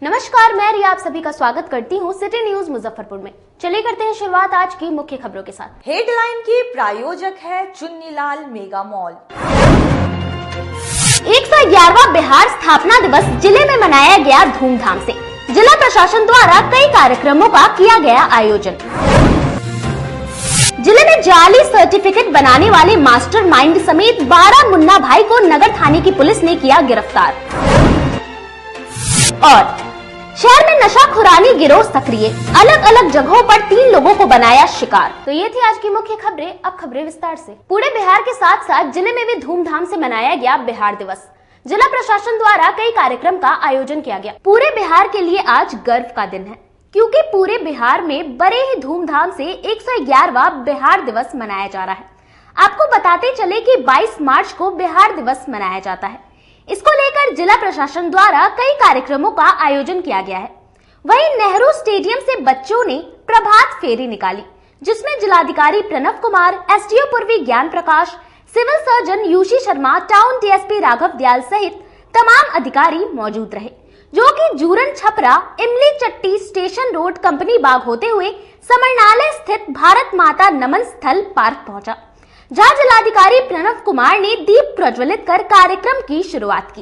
नमस्कार, मैं रिया आप सभी का स्वागत करती हूँ सिटी न्यूज मुजफ्फरपुर में। चलिए करते हैं शुरुआत आज की मुख्य खबरों के साथ। हेडलाइन की प्रायोजक है चुन्नीलाल मेगा मॉल। 111वां बिहार स्थापना दिवस जिले में मनाया गया धूमधाम से। जिला प्रशासन द्वारा कई कार्यक्रमों का किया गया आयोजन। जिले में जाली सर्टिफिकेट बनाने वाले मास्टरमाइंड समेत 12 मुन्ना भाई को नगर थाने की पुलिस ने किया गिरफ्तार। और शहर में नशाखुरानी गिरोह सक्रिय, अलग अलग जगहों पर 3 लोगों को बनाया शिकार। तो ये थी आज की मुख्य खबरें। अब खबरें विस्तार से। पूरे बिहार के साथ साथ जिले में भी धूमधाम से मनाया गया बिहार दिवस। जिला प्रशासन द्वारा कई कार्यक्रम का आयोजन किया गया। पूरे बिहार के लिए आज गर्व का दिन है, क्योंकि पूरे बिहार में बड़े ही धूमधाम से 111वां बिहार दिवस मनाया जा रहा है। आपको बताते चले कि 22 मार्च को बिहार दिवस मनाया जाता है। इसको लेकर जिला प्रशासन द्वारा कई कार्यक्रमों का आयोजन किया गया है। वहीं नेहरू स्टेडियम से बच्चों ने प्रभात फेरी निकाली, जिसमें जिलाधिकारी प्रणव कुमार, एसडीओ पूर्वी ज्ञान प्रकाश, सिविल सर्जन यूशी शर्मा, टाउन डीएसपी राघव दयाल सहित तमाम अधिकारी मौजूद रहे, जो कि जूरन छपरा इमली चट्टी स्टेशन रोड कंपनी बाग होते हुए समरनालय स्थित भारत माता नमन स्थल पार्क पहुंचा, जहां जिलाधिकारी प्रणव कुमार ने दीप प्रज्वलित कर कार्यक्रम की शुरुआत की।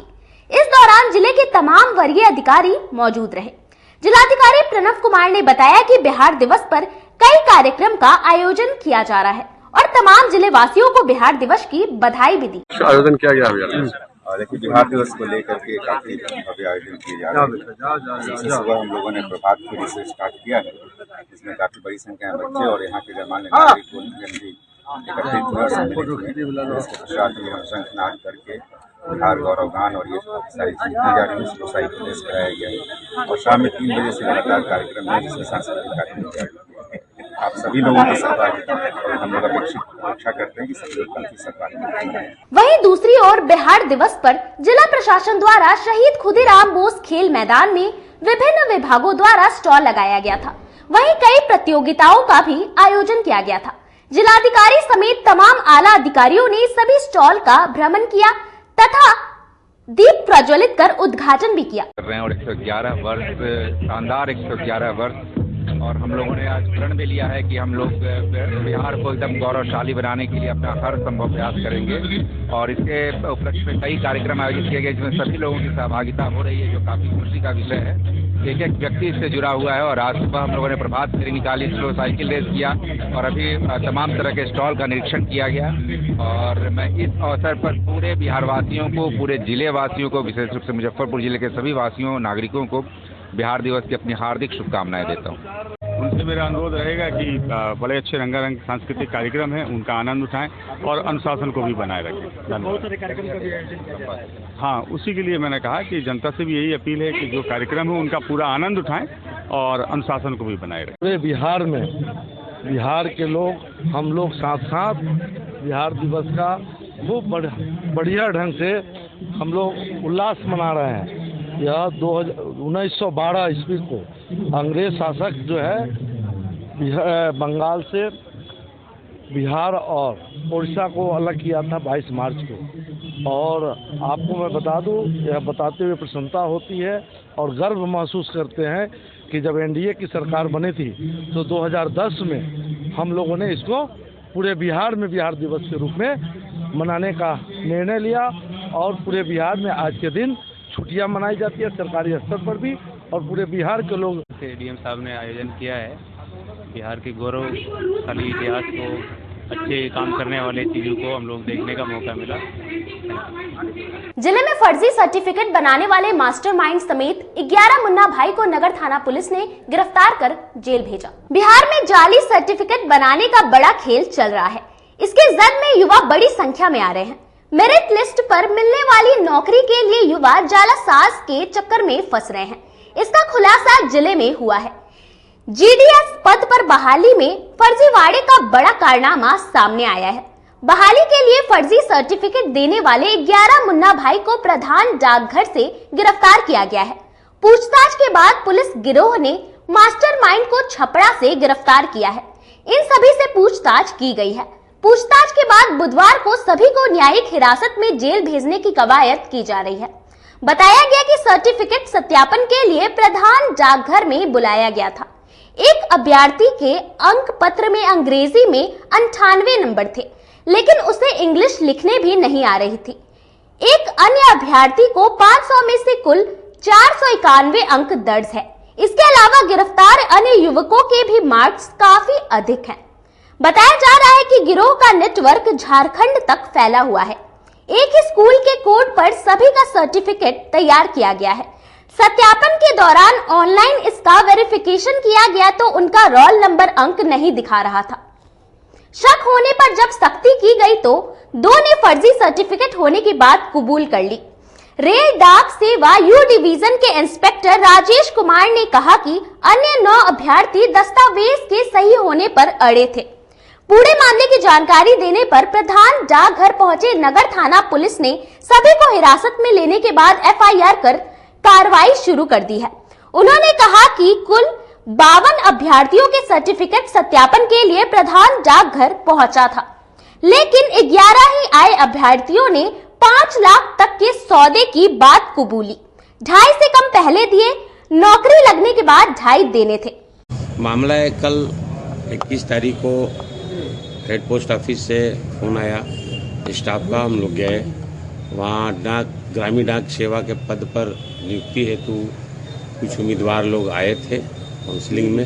इस दौरान जिले के तमाम वरीय अधिकारी मौजूद रहे। जिलाधिकारी प्रणव कुमार ने बताया कि बिहार दिवस पर कई कार्यक्रम का आयोजन किया जा रहा है और तमाम जिले वासियों को बिहार दिवस की बधाई भी दी। आयोजन किया गया देखिए, बिहार दिवस को लेकर के काफी भव्य आयोजन किए जा रहे हैं। सुबह हम लोगों ने प्रभात फेरी से स्टार्ट किया है, जिसमें काफी बड़ी संख्या में बच्चे और यहाँ के गणमान्य नागरिक भी एकत्रित हुए और सम्मिलित हुए। इसके साथ ही हम शंखनाद करके बिहार गौरव गान और ये सारी चीजें की जा रही है, उसको सारी प्रदेश कराया गया है। और शाम में 3 बजे से लगातार कार्यक्रम है, जिसमें सांस्कृतिक कार्यक्रम किया गया। आप सभी लोगों की सहभागिता और हम लोग अपेक्षा करते हैं कि सभी लोग काफी सहभागी हैं। वहीं दूसरी ओर बिहार दिवस पर जिला प्रशासन द्वारा शहीद खुदीराम बोस खेल मैदान में विभिन्न विभागों द्वारा स्टॉल लगाया गया था। वहीं कई प्रतियोगिताओं का भी आयोजन किया गया था। जिलाधिकारी समेत तमाम आला अधिकारियों ने सभी स्टॉल का भ्रमण किया तथा दीप प्रज्वलित कर उद्घाटन भी किया। और 111 वर्ष, शानदार 111 वर्ष, और हम लोगों ने आज प्रण भी लिया है कि हम लोग बिहार को एकदम गौरवशाली बनाने के लिए अपना हर संभव प्रयास करेंगे। और इसके उपलक्ष्य में कई कार्यक्रम आयोजित किए गए, जिसमें सभी लोगों की सहभागिता हो रही है, जो काफी खुशी का विषय है। एक एक व्यक्ति इससे जुड़ा हुआ है। और आज सुबह हम लोगों ने प्रभात फेरी निकाली, स्लो साइकिल रेस किया और अभी तमाम तरह के स्टॉल का निरीक्षण किया गया। और मैं इस अवसर पर पूरे बिहार वासियों को, पूरे जिले वासियों को, विशेष रूप से मुजफ्फरपुर जिले के सभी वासियों नागरिकों को बिहार दिवस की अपनी हार्दिक शुभकामनाएं देता हूँ। उनसे मेरा अनुरोध रहेगा कि बड़े अच्छे रंगारंग सांस्कृतिक कार्यक्रम है, उनका आनंद उठाएं और अनुशासन को भी बनाए रखें। बहुत सारे कार्यक्रम का भी आयोजन किया गया है। हाँ, उसी के लिए मैंने कहा कि जनता से भी यही अपील है कि जो कार्यक्रम है उनका पूरा आनंद उठाएं और अनुशासन को भी बनाए रखें। पूरे बिहार में बिहार के लोग, हम लोग साथ साथ बिहार दिवस का खूब बढ़िया ढंग से हम लोग उल्लास मना रहे हैं। यह 1912 ईस्वी को अंग्रेज शासक जो है बंगाल से बिहार और उड़ीसा को अलग किया था 22 मार्च को। और आपको मैं बता दूं, यह बताते हुए प्रसन्नता होती है और गर्व महसूस करते हैं कि जब एनडीए की सरकार बनी थी तो 2010 में हम लोगों ने इसको पूरे बिहार में बिहार दिवस के रूप में मनाने का निर्णय लिया। और पूरे बिहार में आज के दिन छुट्टियां मनाई जाती है, सरकारी स्तर पर भी, और पूरे बिहार के लोग। डीएम साहब ने आयोजन किया है। बिहार के गौरवशाली इतिहास को, अच्छे काम करने वाले चीजों को हम लोग देखने का मौका मिला। जिले में फर्जी सर्टिफिकेट बनाने वाले मास्टरमाइंड समेत 11 मुन्ना भाई को नगर थाना पुलिस ने गिरफ्तार कर जेल भेजा। बिहार में जाली सर्टिफिकेट बनाने का बड़ा खेल चल रहा है। इसके जद में युवा बड़ी संख्या में आ रहे हैं। मेरिट लिस्ट पर मिलने वाली नौकरी के लिए युवा जालासाज के चक्कर में फंस रहे हैं। इसका खुलासा जिले में हुआ है। जीडीएस पद पर बहाली में फर्जीवाड़े का बड़ा कारनामा सामने आया है। बहाली के लिए फर्जी सर्टिफिकेट देने वाले 11 मुन्ना भाई को प्रधान डाकघर से गिरफ्तार किया गया है। पूछताछ के बाद पुलिस गिरोह ने मास्टरमाइंड को छपरा से गिरफ्तार किया है। इन सभी से पूछताछ की गई है। पूछताछ के बाद बुधवार को सभी को न्यायिक हिरासत में जेल भेजने की कवायद की जा रही है। बताया गया कि सर्टिफिकेट सत्यापन के लिए प्रधान डाकघर में बुलाया गया था। एक अभ्यर्थी के अंक पत्र में अंग्रेजी में 98 नंबर थे, लेकिन उसे इंग्लिश लिखने भी नहीं आ रही थी। एक अन्य अभ्यर्थी को 500 में से कुल 491 अंक दर्ज है। इसके अलावा गिरफ्तार अन्य युवकों के भी मार्क्स काफी अधिक हैं। बताया जा रहा है कि गिरोह का नेटवर्क झारखंड तक फैला हुआ है। एक ही स्कूल के कोड पर सभी का सर्टिफिकेट तैयार किया गया है। सत्यापन के दौरान ऑनलाइन इसका वेरिफिकेशन किया गया तो उनका रोल नंबर अंक नहीं दिखा रहा था। शक होने पर जब सख्ती की गई तो दो ने फर्जी सर्टिफिकेट होने की बात कबूल कर ली। रेल डाक सेवा यू डिवीजन के इंस्पेक्टर राजेश कुमार ने कहा कि अन्य 9 अभ्यर्थी दस्तावेज के सही होने पर अड़े थे। पूरे मामले की जानकारी देने पर प्रधान डाकघर पहुंचे नगर थाना पुलिस ने सभी को हिरासत में लेने के बाद एफआईआर कर कार्रवाई शुरू कर दी है। उन्होंने कहा कि कुल 52 अभ्यर्थियों के सर्टिफिकेट सत्यापन के लिए प्रधान डाकघर पहुंचा था, लेकिन 11 ही आए अभ्यर्थियों ने 5 लाख तक के सौदे की बात कबूली। 2.5 से कम पहले दिए, नौकरी लगने के बाद 2.5 देने थे। मामला है कल 21 तारीख को हेड पोस्ट ऑफिस से फोन आया स्टाफ का। हम लोग गए वहाँ ग्रामीण डाक सेवा के पद पर नियुक्ति हेतु कुछ उम्मीदवार लोग आए थे काउंसलिंग में।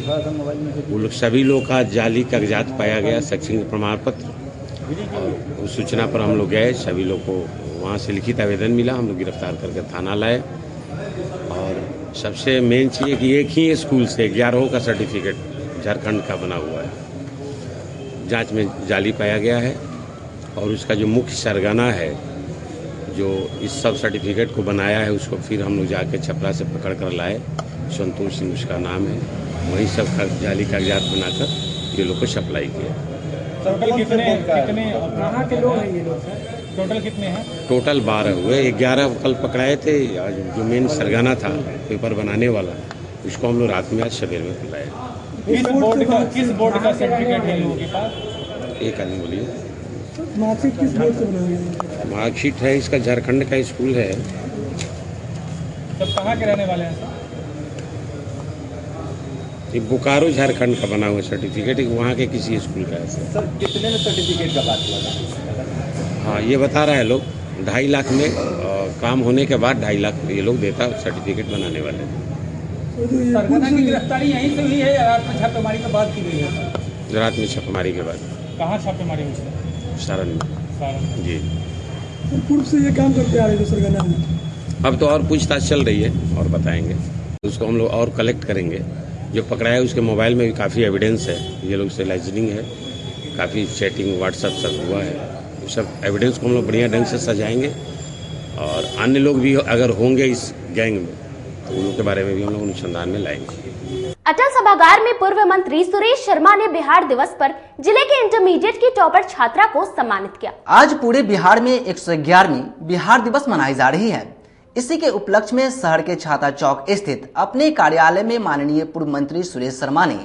वो लोग सभी लोग का जाली कागजात पाया गया, शैक्षणिक प्रमाण पत्र, और उस सूचना पर हम लोग गए। सभी लोग को वहाँ से लिखित आवेदन मिला, हम लोग गिरफ्तार करके थाना लाए। और सबसे मेन चीज़ है कि एक ही स्कूल से 11 का सर्टिफिकेट झारखंड का बना हुआ है, जांच में जाली पाया गया है। और उसका जो मुख्य सरगना है जो इस सब सर्टिफिकेट को बनाया है, उसको फिर हम लोग जाके छपरा से पकड़ कर लाए। संतोष सिंह उसका नाम है। वही सब जाली कागजात बनाकर ये लोग को सप्लाई किया। टोटल कितने कहाँ के लोग हैं ये लोग सर? टोटल कितने हैं? टोटल 12 हुए। 11 कल पकड़ाए थे। आज जो मेन सरगना था पेपर बनाने वाला, उसको हम लोग रात में आज सवेर में पकड़ाए। किस बोर्ड का सर्टिफिकेट है लोगों के पास? एक आदमी बोलिए। मार्कशीट किस बोर्ड से बनाई है? मार्कशीट है इसका झारखंड का स्कूल है। सब कहाँ के रहने वाले हैं सर? ये बोकारो झारखंड का बना हुआ सर्टिफिकेट है, वहाँ के किसी स्कूल का है सर। कितने में सर्टिफिकेट का बात हुआ? हाँ, ये बता रहा है लोग 2.5 लाख में काम होने के बाद 2.5 लाख ये लोग देता सर्टिफिकेट बनाने वाले। सरगना की गिरफ्तारी यहीं से हुई है या रात में छापेमारी के बाद की गई है? रात में छापेमारी के बाद। कहाँ छापेमारी हुई है? सारण में जी। पूर्व से ये काम करते आ रहे थे सरगना में। अब तो और पूछताछ चल रही है और बताएंगे, उसको हम लोग और कलेक्ट करेंगे। जो पकड़ा है उसके मोबाइल में भी काफ़ी एविडेंस है, ये लोग से लाइजनिंग है, काफ़ी चैटिंग व्हाट्सएप सब हुआ है। वो सब एविडेंस को हम लोग बढ़िया ढंग से सजाएंगे। और अन्य लोग भी अगर होंगे इस गैंग में तो उन लोग के बारे में भी हम लोग अनुसंधान में लाएंगे। अटल सभागार में पूर्व मंत्री सुरेश शर्मा ने बिहार दिवस पर जिले के इंटरमीडिएट की टॉपर छात्रा को सम्मानित किया। आज पूरे बिहार में 111वीं बिहार दिवस मनाई जा रही है। इसी के उपलक्ष्य में शहर के छाता चौक स्थित अपने कार्यालय में माननीय पूर्व मंत्री सुरेश शर्मा ने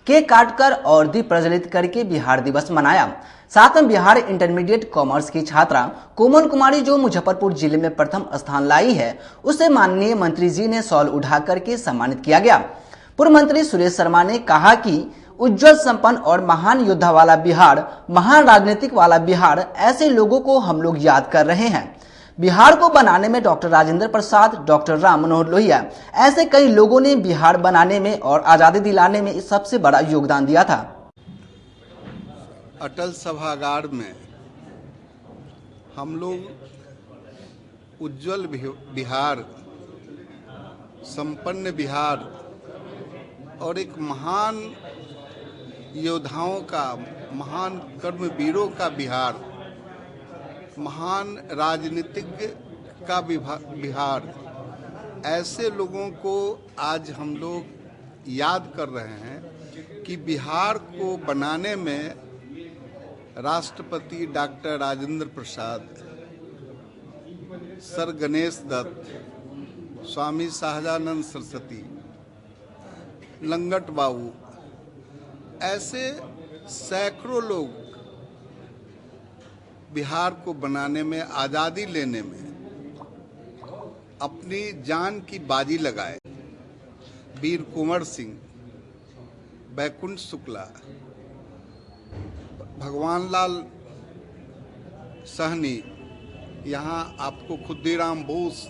केक काटकर और दीप प्रज्वलित करके बिहार दिवस मनाया। साथ में बिहार इंटरमीडिएट कॉमर्स की छात्रा कोमल कुमारी जो मुजफ्फरपुर जिले में प्रथम स्थान लाई है, उसे माननीय मंत्री जी ने शॉल उठा करके सम्मानित किया गया। पूर्व मंत्री सुरेश शर्मा ने कहा कि उज्जवल संपन्न और महान योद्धा वाला बिहार, महान राजनीतिक वाला बिहार, ऐसे लोगों को हम लोग याद कर रहे हैं। बिहार को बनाने में डॉक्टर राजेंद्र प्रसाद, डॉक्टर राम मनोहर लोहिया, ऐसे कई लोगों ने बिहार बनाने में और आजादी दिलाने में सबसे बड़ा योगदान दिया था। अटल सभागार में हम लोग उज्जवल बिहार, संपन्न बिहार और एक महान योद्धाओं का, महान कर्मवीरों का बिहार, महान राजनीतिज्ञ का बिहार, ऐसे लोगों को आज हम लोग याद कर रहे हैं कि बिहार को बनाने में राष्ट्रपति डॉक्टर राजेंद्र प्रसाद, सर गणेश दत्त, स्वामी सहजानंद सरस्वती, लंगट बाबू, ऐसे सैकड़ों लोग बिहार को बनाने में, आज़ादी लेने में अपनी जान की बाजी लगाए। वीर कुंवर सिंह, बैकुंठ शुक्ला, भगवान लाल सहनी, यहाँ आपको खुद्दीराम बोस,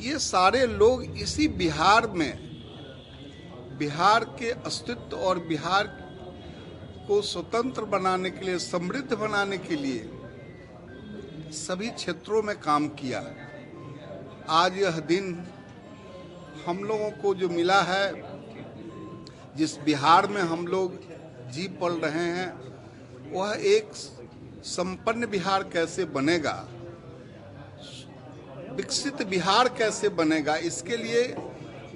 ये सारे लोग इसी बिहार में बिहार के अस्तित्व और बिहार को स्वतंत्र बनाने के लिए, समृद्ध बनाने के लिए सभी क्षेत्रों में काम किया। आज यह दिन हम लोगों को जो मिला है, जिस बिहार में हम लोग जी पल रहे हैं, वह एक संपन्न बिहार कैसे बनेगा, विकसित बिहार कैसे बनेगा, इसके लिए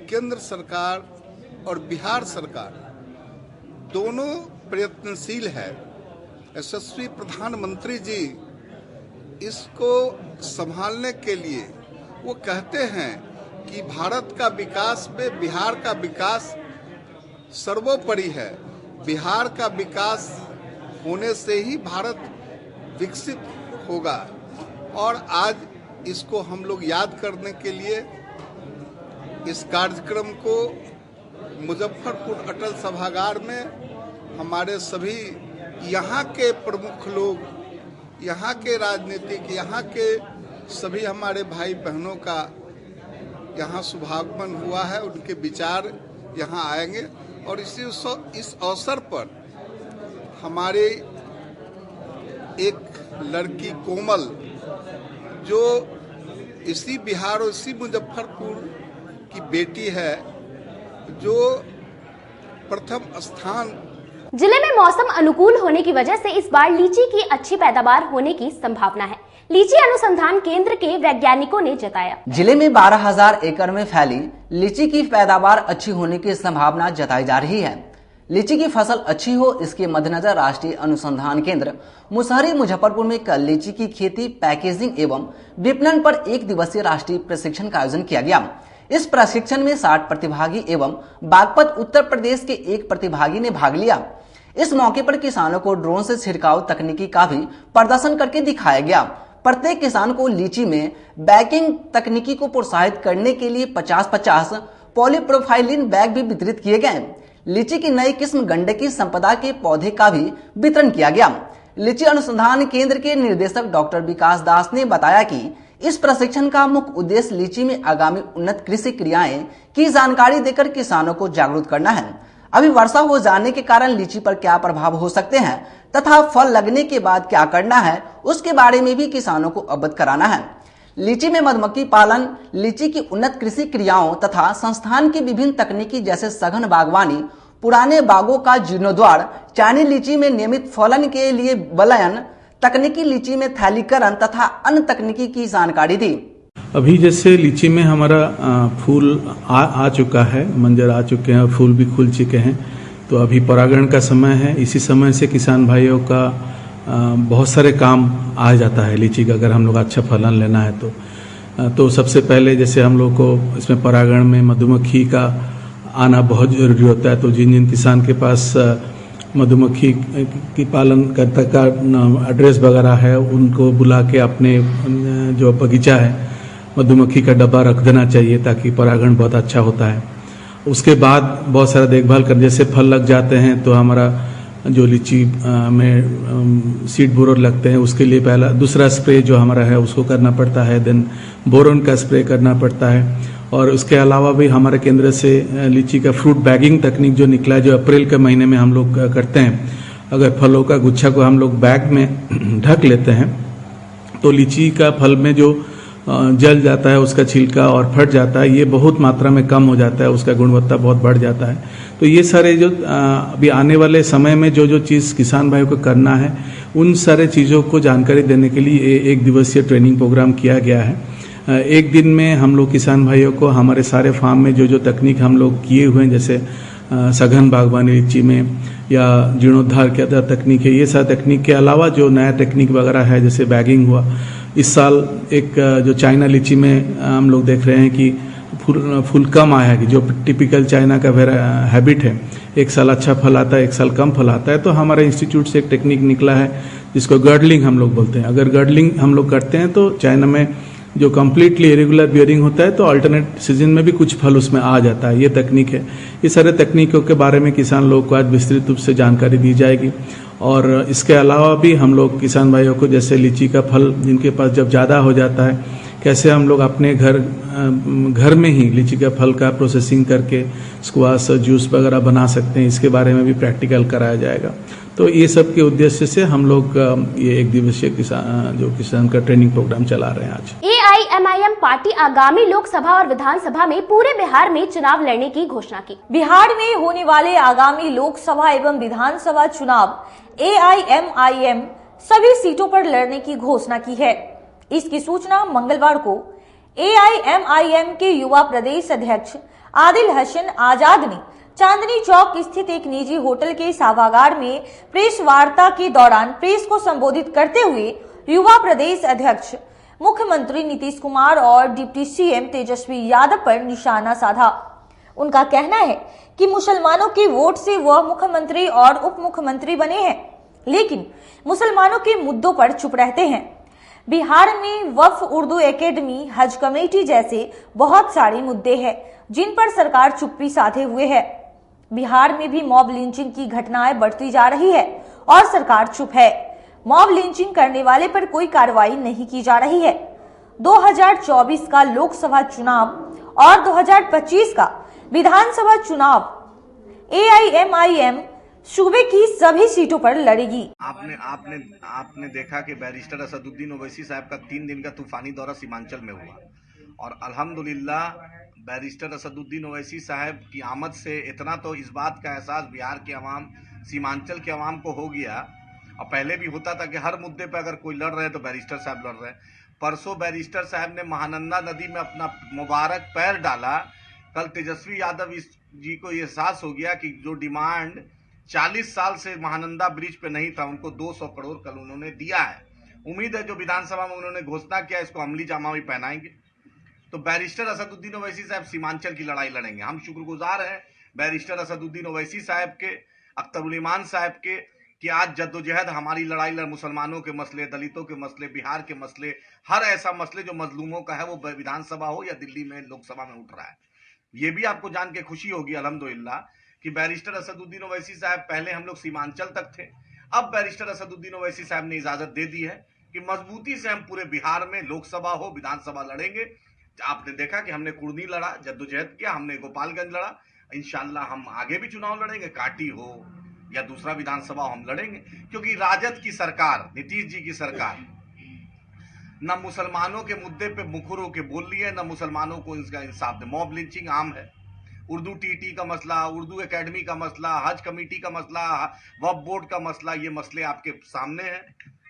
केंद्र सरकार और बिहार सरकार दोनों प्रयत्नशील है। यशस्वी प्रधानमंत्री जी इसको संभालने के लिए वो कहते हैं कि भारत का विकास में बिहार का विकास सर्वोपरि है। बिहार का विकास होने से ही भारत विकसित होगा। और आज इसको हम लोग याद करने के लिए इस कार्यक्रम को मुजफ्फरपुर अटल सभागार में हमारे सभी यहाँ के प्रमुख लोग, यहाँ के राजनीतिक, यहाँ के सभी हमारे भाई बहनों का यहाँ शुभागमन हुआ है। उनके विचार यहाँ आएंगे और इस अवसर पर हमारे एक लड़की कोमल, जो इसी बिहार और इसी मुजफ्फरपुर की बेटी है, जो प्रथम स्थान। जिले में मौसम अनुकूल होने की वजह से इस बार लीची की अच्छी पैदावार होने की संभावना है। लीची अनुसंधान केंद्र के वैज्ञानिकों ने जताया। जिले में 12,000 एकड़ में फैली लीची की पैदावार अच्छी होने की संभावना जताई जा रही है। लीची की फसल अच्छी हो, इसके मद्देनजर राष्ट्रीय अनुसंधान केंद्र मुसहरी मुजफ्फरपुर में कल लीची की खेती, पैकेजिंग एवं विपणन पर 1 दिवसीय राष्ट्रीय प्रशिक्षण का आयोजन किया गया। इस प्रशिक्षण में 60 प्रतिभागी एवं बागपत उत्तर प्रदेश के एक प्रतिभागी ने भाग लिया। इस मौके पर किसानों को ड्रोन से छिड़काव तकनीकी का भी प्रदर्शन करके दिखाया गया। प्रत्येक किसान को लीची में बैगिंग तकनीकी को प्रोत्साहित करने के लिए 50-50 पॉलीप्रोफाइलिन बैग भी वितरित किए गए। लीची की नई किस्म गंडकी संपदा के पौधे का भी वितरण किया गया। लीची अनुसंधान केंद्र के निदेशक डॉक्टर विकास दास ने बताया कि इस प्रशिक्षण का मुख्य उद्देश्य लीची में आगामी उन्नत कृषि क्रियाएं की जानकारी देकर किसानों को जागरूक करना है। अभी वर्षा हो जाने के कारण लीची पर क्या प्रभाव हो सकते हैं तथा फल लगने के बाद क्या करना है, उसके बारे में भी किसानों को अवगत कराना है। लीची में मधुमक्खी पालन, लीची की उन्नत कृषि क्रियाओं तथा संस्थान की विभिन्न तकनीकी जैसे सघन बागवानी, पुराने बागों का जीर्णोद्धार, चाइनी लीची में नियमित फलन के लिए बलयन, तकनीकी लीची में थैलीकरण तथा अन्य तकनीकी की जानकारी दी। अभी जैसे लीची में हमारा फूल आ चुका है, मंजर आ चुके हैं और फूल भी खुल चुके हैं, तो अभी परागण का समय है। इसी समय से किसान भाइयों का बहुत सारे काम आ जाता है लीची का, अगर हम लोग अच्छा फलन लेना है तो सबसे पहले जैसे हम लोग को इसमें परागण में मधुमक्खी का आना बहुत जरूरी होता है। तो जिन जिन किसान के पास मधुमक्खी की पालन करता का एड्रेस वगैरह है, उनको बुला के अपने जो बगीचा है मधुमक्खी का डब्बा रख देना चाहिए, ताकि परागण बहुत अच्छा होता है। उसके बाद बहुत सारा देखभाल कर, जैसे फल लग जाते हैं तो हमारा जो लीची में सीड बोरर लगते हैं, उसके लिए पहला दूसरा स्प्रे जो हमारा है उसको करना पड़ता है, देन बोरोन का स्प्रे करना पड़ता है। और उसके अलावा भी हमारे केंद्र से लीची का फ्रूट बैगिंग तकनीक जो निकला है, जो अप्रैल के महीने में हम लोग करते हैं। अगर फलों का गुच्छा को हम लोग बैग में ढक लेते हैं तो लीची का फल में जो जल जाता है उसका छिलका और फट जाता है, ये बहुत मात्रा में कम हो जाता है, उसका गुणवत्ता बहुत बढ़ जाता है। तो ये सारे जो अभी आने वाले समय में जो जो चीज़ किसान भाइयों को करना है, उन सारे चीज़ों को जानकारी देने के लिए 1 दिवसीय ट्रेनिंग प्रोग्राम किया गया है। एक दिन में हम लोग किसान भाइयों को हमारे सारे फार्म में जो जो तकनीक हम लोग किए हुए हैं, जैसे सघन बागवानी लीची में या जीर्णोद्धार की तकनीक है, ये सारी तकनीक के अलावा जो नया टेक्निक वगैरह है, जैसे बैगिंग हुआ। इस साल एक जो चाइना लीची में हम लोग देख रहे हैं कि फूल कम आया है, कि जो टिपिकल चाइना का हैबिट है, एक साल अच्छा फल आता है, एक साल कम फल आता है। तो हमारे इंस्टीट्यूट से एक टेक्निक निकला है जिसको गर्डलिंग हम लोग बोलते हैं। अगर गर्डलिंग हम लोग करते हैं तो चाइना में जो कम्प्लीटली इरेगुलर बियरिंग होता है तो अल्टरनेट सीजन में भी कुछ फल उसमें आ जाता है। ये तकनीक है। ये सारे तकनीकों के बारे में किसान लोगों को आज विस्तृत रूप से जानकारी दी जाएगी। और इसके अलावा भी हम लोग किसान भाइयों को जैसे लीची का फल जिनके पास जब ज़्यादा हो जाता है, कैसे हम लोग अपने घर में ही लीची का फल का प्रोसेसिंग करके स्क्वाश जूस वगैरह बना सकते हैं, इसके बारे में भी प्रैक्टिकल कराया जाएगा। तो ये सब के उद्देश्य से हम लोग ये एक दिवसीय किसान का ट्रेनिंग प्रोग्राम चला रहे हैं आज। AIMIM पार्टी आगामी लोकसभा और विधानसभा में पूरे बिहार में चुनाव लड़ने की घोषणा की। बिहार में होने वाले आगामी लोकसभा एवं विधानसभा चुनाव AIMIM सभी सीटों पर लड़ने की घोषणा की है। इसकी सूचना मंगलवार को AIMIM के युवा प्रदेश अध्यक्ष आदिल हसन आजाद ने चांदनी चौक स्थित एक निजी होटल के सभागार में प्रेस वार्ता के दौरान प्रेस को संबोधित करते हुए युवा प्रदेश अध्यक्ष मुख्यमंत्री नीतीश कुमार और डिप्टी CM तेजस्वी यादव पर निशाना साधा। उनका कहना है कि मुसलमानों के वोट से वह मुख्यमंत्री और उप मुख्यमंत्री बने हैं, लेकिन मुसलमानों के मुद्दों पर चुप रहते हैं। बिहार में वक्फ उर्दू एकेडमी, हज कमेटी जैसे बहुत सारे मुद्दे हैं जिन पर सरकार चुप्पी साधे हुए है। बिहार में भी मॉब लिंचिंग की घटनाएं बढ़ती जा रही है और सरकार चुप है। मॉब लिंचिंग करने वाले पर कोई कार्रवाई नहीं की जा रही है। 2024 का लोकसभा चुनाव और 2025 का विधानसभा चुनाव AIMIM सूबे की सभी सीटों पर लड़ेगी। आपने देखा कि बैरिस्टर असदुद्दीन ओवैसी साहब का 3 दिन का तूफानी दौरा सीमांचल में हुआ और अल्हम्दुलिल्लाह बैरिस्टर असदुद्दीन ओवैसी साहब की आमद से इतना तो इस बात का एहसास बिहार के अवाम, सीमांचल के अवाम को हो गया। और पहले भी होता था कि हर मुद्दे पर अगर कोई लड़ रहे तो बैरिस्टर साहब लड़ रहे। परसों बैरिस्टर साहब ने महानंदा नदी में अपना मुबारक पैर डाला। कल तेजस्वी यादव जी को ये एहसास हो गया कि जो डिमांड 40 साल से महानंदा ब्रिज पे नहीं था, उनको 200 करोड़ कल उन्होंने दिया है। उम्मीद है जो विधानसभा में उन्होंने घोषणा किया इसको अमली जामा भी पहनाएंगे। तो बैरिस्टर असदुद्दीन ओवैसी साहब सीमांचल की लड़ाई लड़ेंगे। हम शुक्रगुजार हैं बैरिस्टर असदुद्दीन ओवैसी साहब के, अख्तरुल ईमान साहब के, कि आज जद्दोजहद हमारी लड़ाई मुसलमानों के मसले, दलितों के मसले, बिहार के मसले, हर ऐसा मसले जो मजलूमों का है वो विधानसभा हो या दिल्ली में लोकसभा में उठ रहा है। ये भी आपको जान के खुशी होगी अल्हम्दुलिल्लाह कि बैरिस्टर असदुद्दीन ओवैसी साहब, पहले हम लोग सीमांचल तक थे, अब बैरिस्टर असदुद्दीन ओवैसी साहब ने इजाजत दे दी है कि मजबूती से हम पूरे बिहार में लोकसभा हो विधानसभा लड़ेंगे। आपने देखा कि हमने कुर्नी लड़ा, जद्दोजहद किया, हमने गोपालगंज लड़ा। इंशाल्लाह हम आगे भी चुनाव लड़ेंगे, काटी हो या दूसरा विधानसभा हम लड़ेंगे, क्योंकि राजद की सरकार, नीतीश जी की सरकार न मुसलमानों के मुद्दे पे मुखर होकर बोल रही है, न मुसलमानों को इसका इंसाफ दे। मॉब लिंचिंग आम है, उर्दू TT का मसला, उर्दू एकेडमी का मसला, हज कमेटी का मसला, वक्फ बोर्ड का मसला, ये मसले आपके सामने हैं।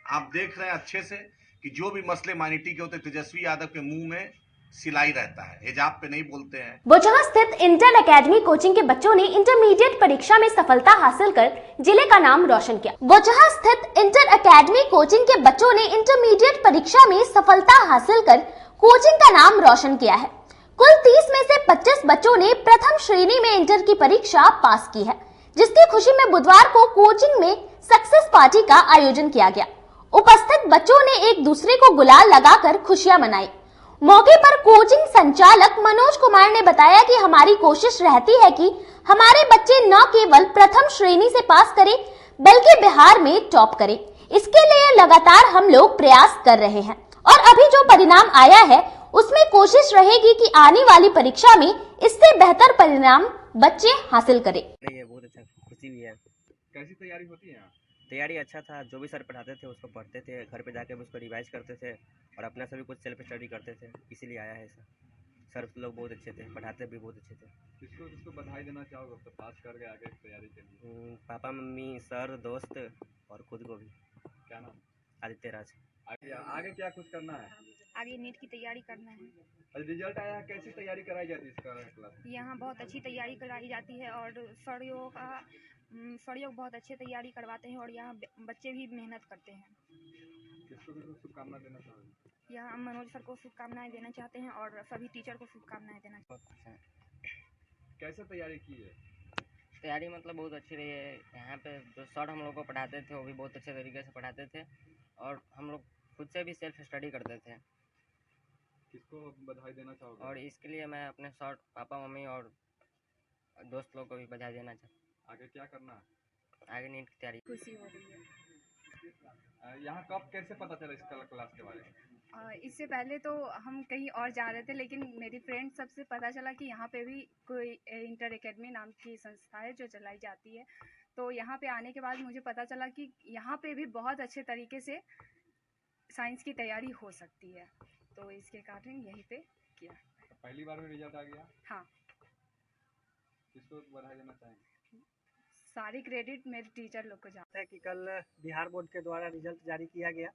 आप देख रहे हैं अच्छे से कि जो भी मसले माइनॉरिटी के होते, तेजस्वी यादव के मुंह में सिलाई रहता है, हिजाब पे नहीं बोलते हैं। बोचहा स्थित इंटर एकेडमी कोचिंग के बच्चों ने इंटरमीडिएट परीक्षा में सफलता हासिल कर जिले का नाम रोशन किया। बोचहा स्थित इंटर एकेडमी कोचिंग के बच्चों ने इंटरमीडिएट परीक्षा में सफलता हासिल कर कोचिंग का नाम रोशन किया है। कुल 30 में से 25 बच्चों ने प्रथम श्रेणी में इंटर की परीक्षा पास की है, जिसकी खुशी में बुधवार को कोचिंग में सक्सेस पार्टी का आयोजन किया गया। उपस्थित बच्चों ने एक दूसरे को गुलाल लगाकर खुशियां मनाई। मौके पर कोचिंग संचालक मनोज कुमार ने बताया कि हमारी कोशिश रहती है कि हमारे बच्चे न केवल प्रथम श्रेणी से पास करें बल्कि बिहार में टॉप करें। इसके लिए लगातार हम लोग प्रयास कर रहे हैं और अभी जो परिणाम आया है उसमें कोशिश रहेगी कि आने वाली परीक्षा में इससे बेहतर परिणाम बच्चे हासिल करें। बहुत अच्छा, खुशी भी है। कैसी तैयारी होती है? तैयारी अच्छा था, जो भी सर पढ़ाते थे उसको पढ़ते थे, घर पे जाके उसको रिवाइज करते थे और अपना सभी कुछ सेल्फ स्टडी करते थे, इसीलिए आया है सर लोग बहुत अच्छे थे, पढ़ाते भी बहुत अच्छे थे। किसको बधाई देना चाहोगे तो पास करके आगे तैयारी के लिए? पापा, मम्मी, सर, दोस्त और खुद को भी। क्या नाम? आदित्य राज। आगे क्या कुछ करना है? आगे नीट की तैयारी करना है। रिजल्ट आया, कैसी तैयारी कराई जाती है इसका क्लास? यहाँ बहुत अच्छी तैयारी कराई जाती है और सर बहुत अच्छे तैयारी करवाते हैं और यहाँ बच्चे भी मेहनत करते हैं। किसको शुभकामनाएं देना चाहोगे? यहाँ मनोज सर को शुभकामनाएं देना चाहते हैं और सभी टीचर को शुभकामनाएं देना चाहते हैं। कैसे तैयारी की है? तैयारी मतलब बहुत अच्छी रही है। यहाँ पे जो सर हम लोग को पढ़ाते थे वो भी बहुत अच्छे तरीके से पढ़ाते थे और हम लोग खुद से भी सेल्फ स्टडी करते थे। किसको बधाई देना चाहोगे? और इसके लिए मैं अपने शॉर्ट पापा मम्मी और दोस्त लोग को भी बधाई देना चाहता आगे क्या करना है? हूँ। आगे नीट की तैयारी। खुशी हो रही है। यहाँ कब कैसे पता चला इस कला क्लास के बारे में? इससे पहले तो हम कहीं और जा रहे थे, लेकिन मेरी फ्रेंड सबसे पता चला कि यहाँ पे भी कोई इंटर एकेडमी नाम की संस्था है जो चलाई जाती है। तो यहाँ पे आने के बाद मुझे पता चला कि यहाँ पे भी बहुत अच्छे तरीके से साइंस की तैयारी हो सकती है, तो इसके कारण यहीं पे किया। पहली बार में रिजल्ट आ गया? हाँ। किसको बधाई देना चाहेंगे? सारी क्रेडिट मेरे टीचर लोग को जाता है कि कल बिहार बोर्ड के द्वारा रिजल्ट जारी किया गया।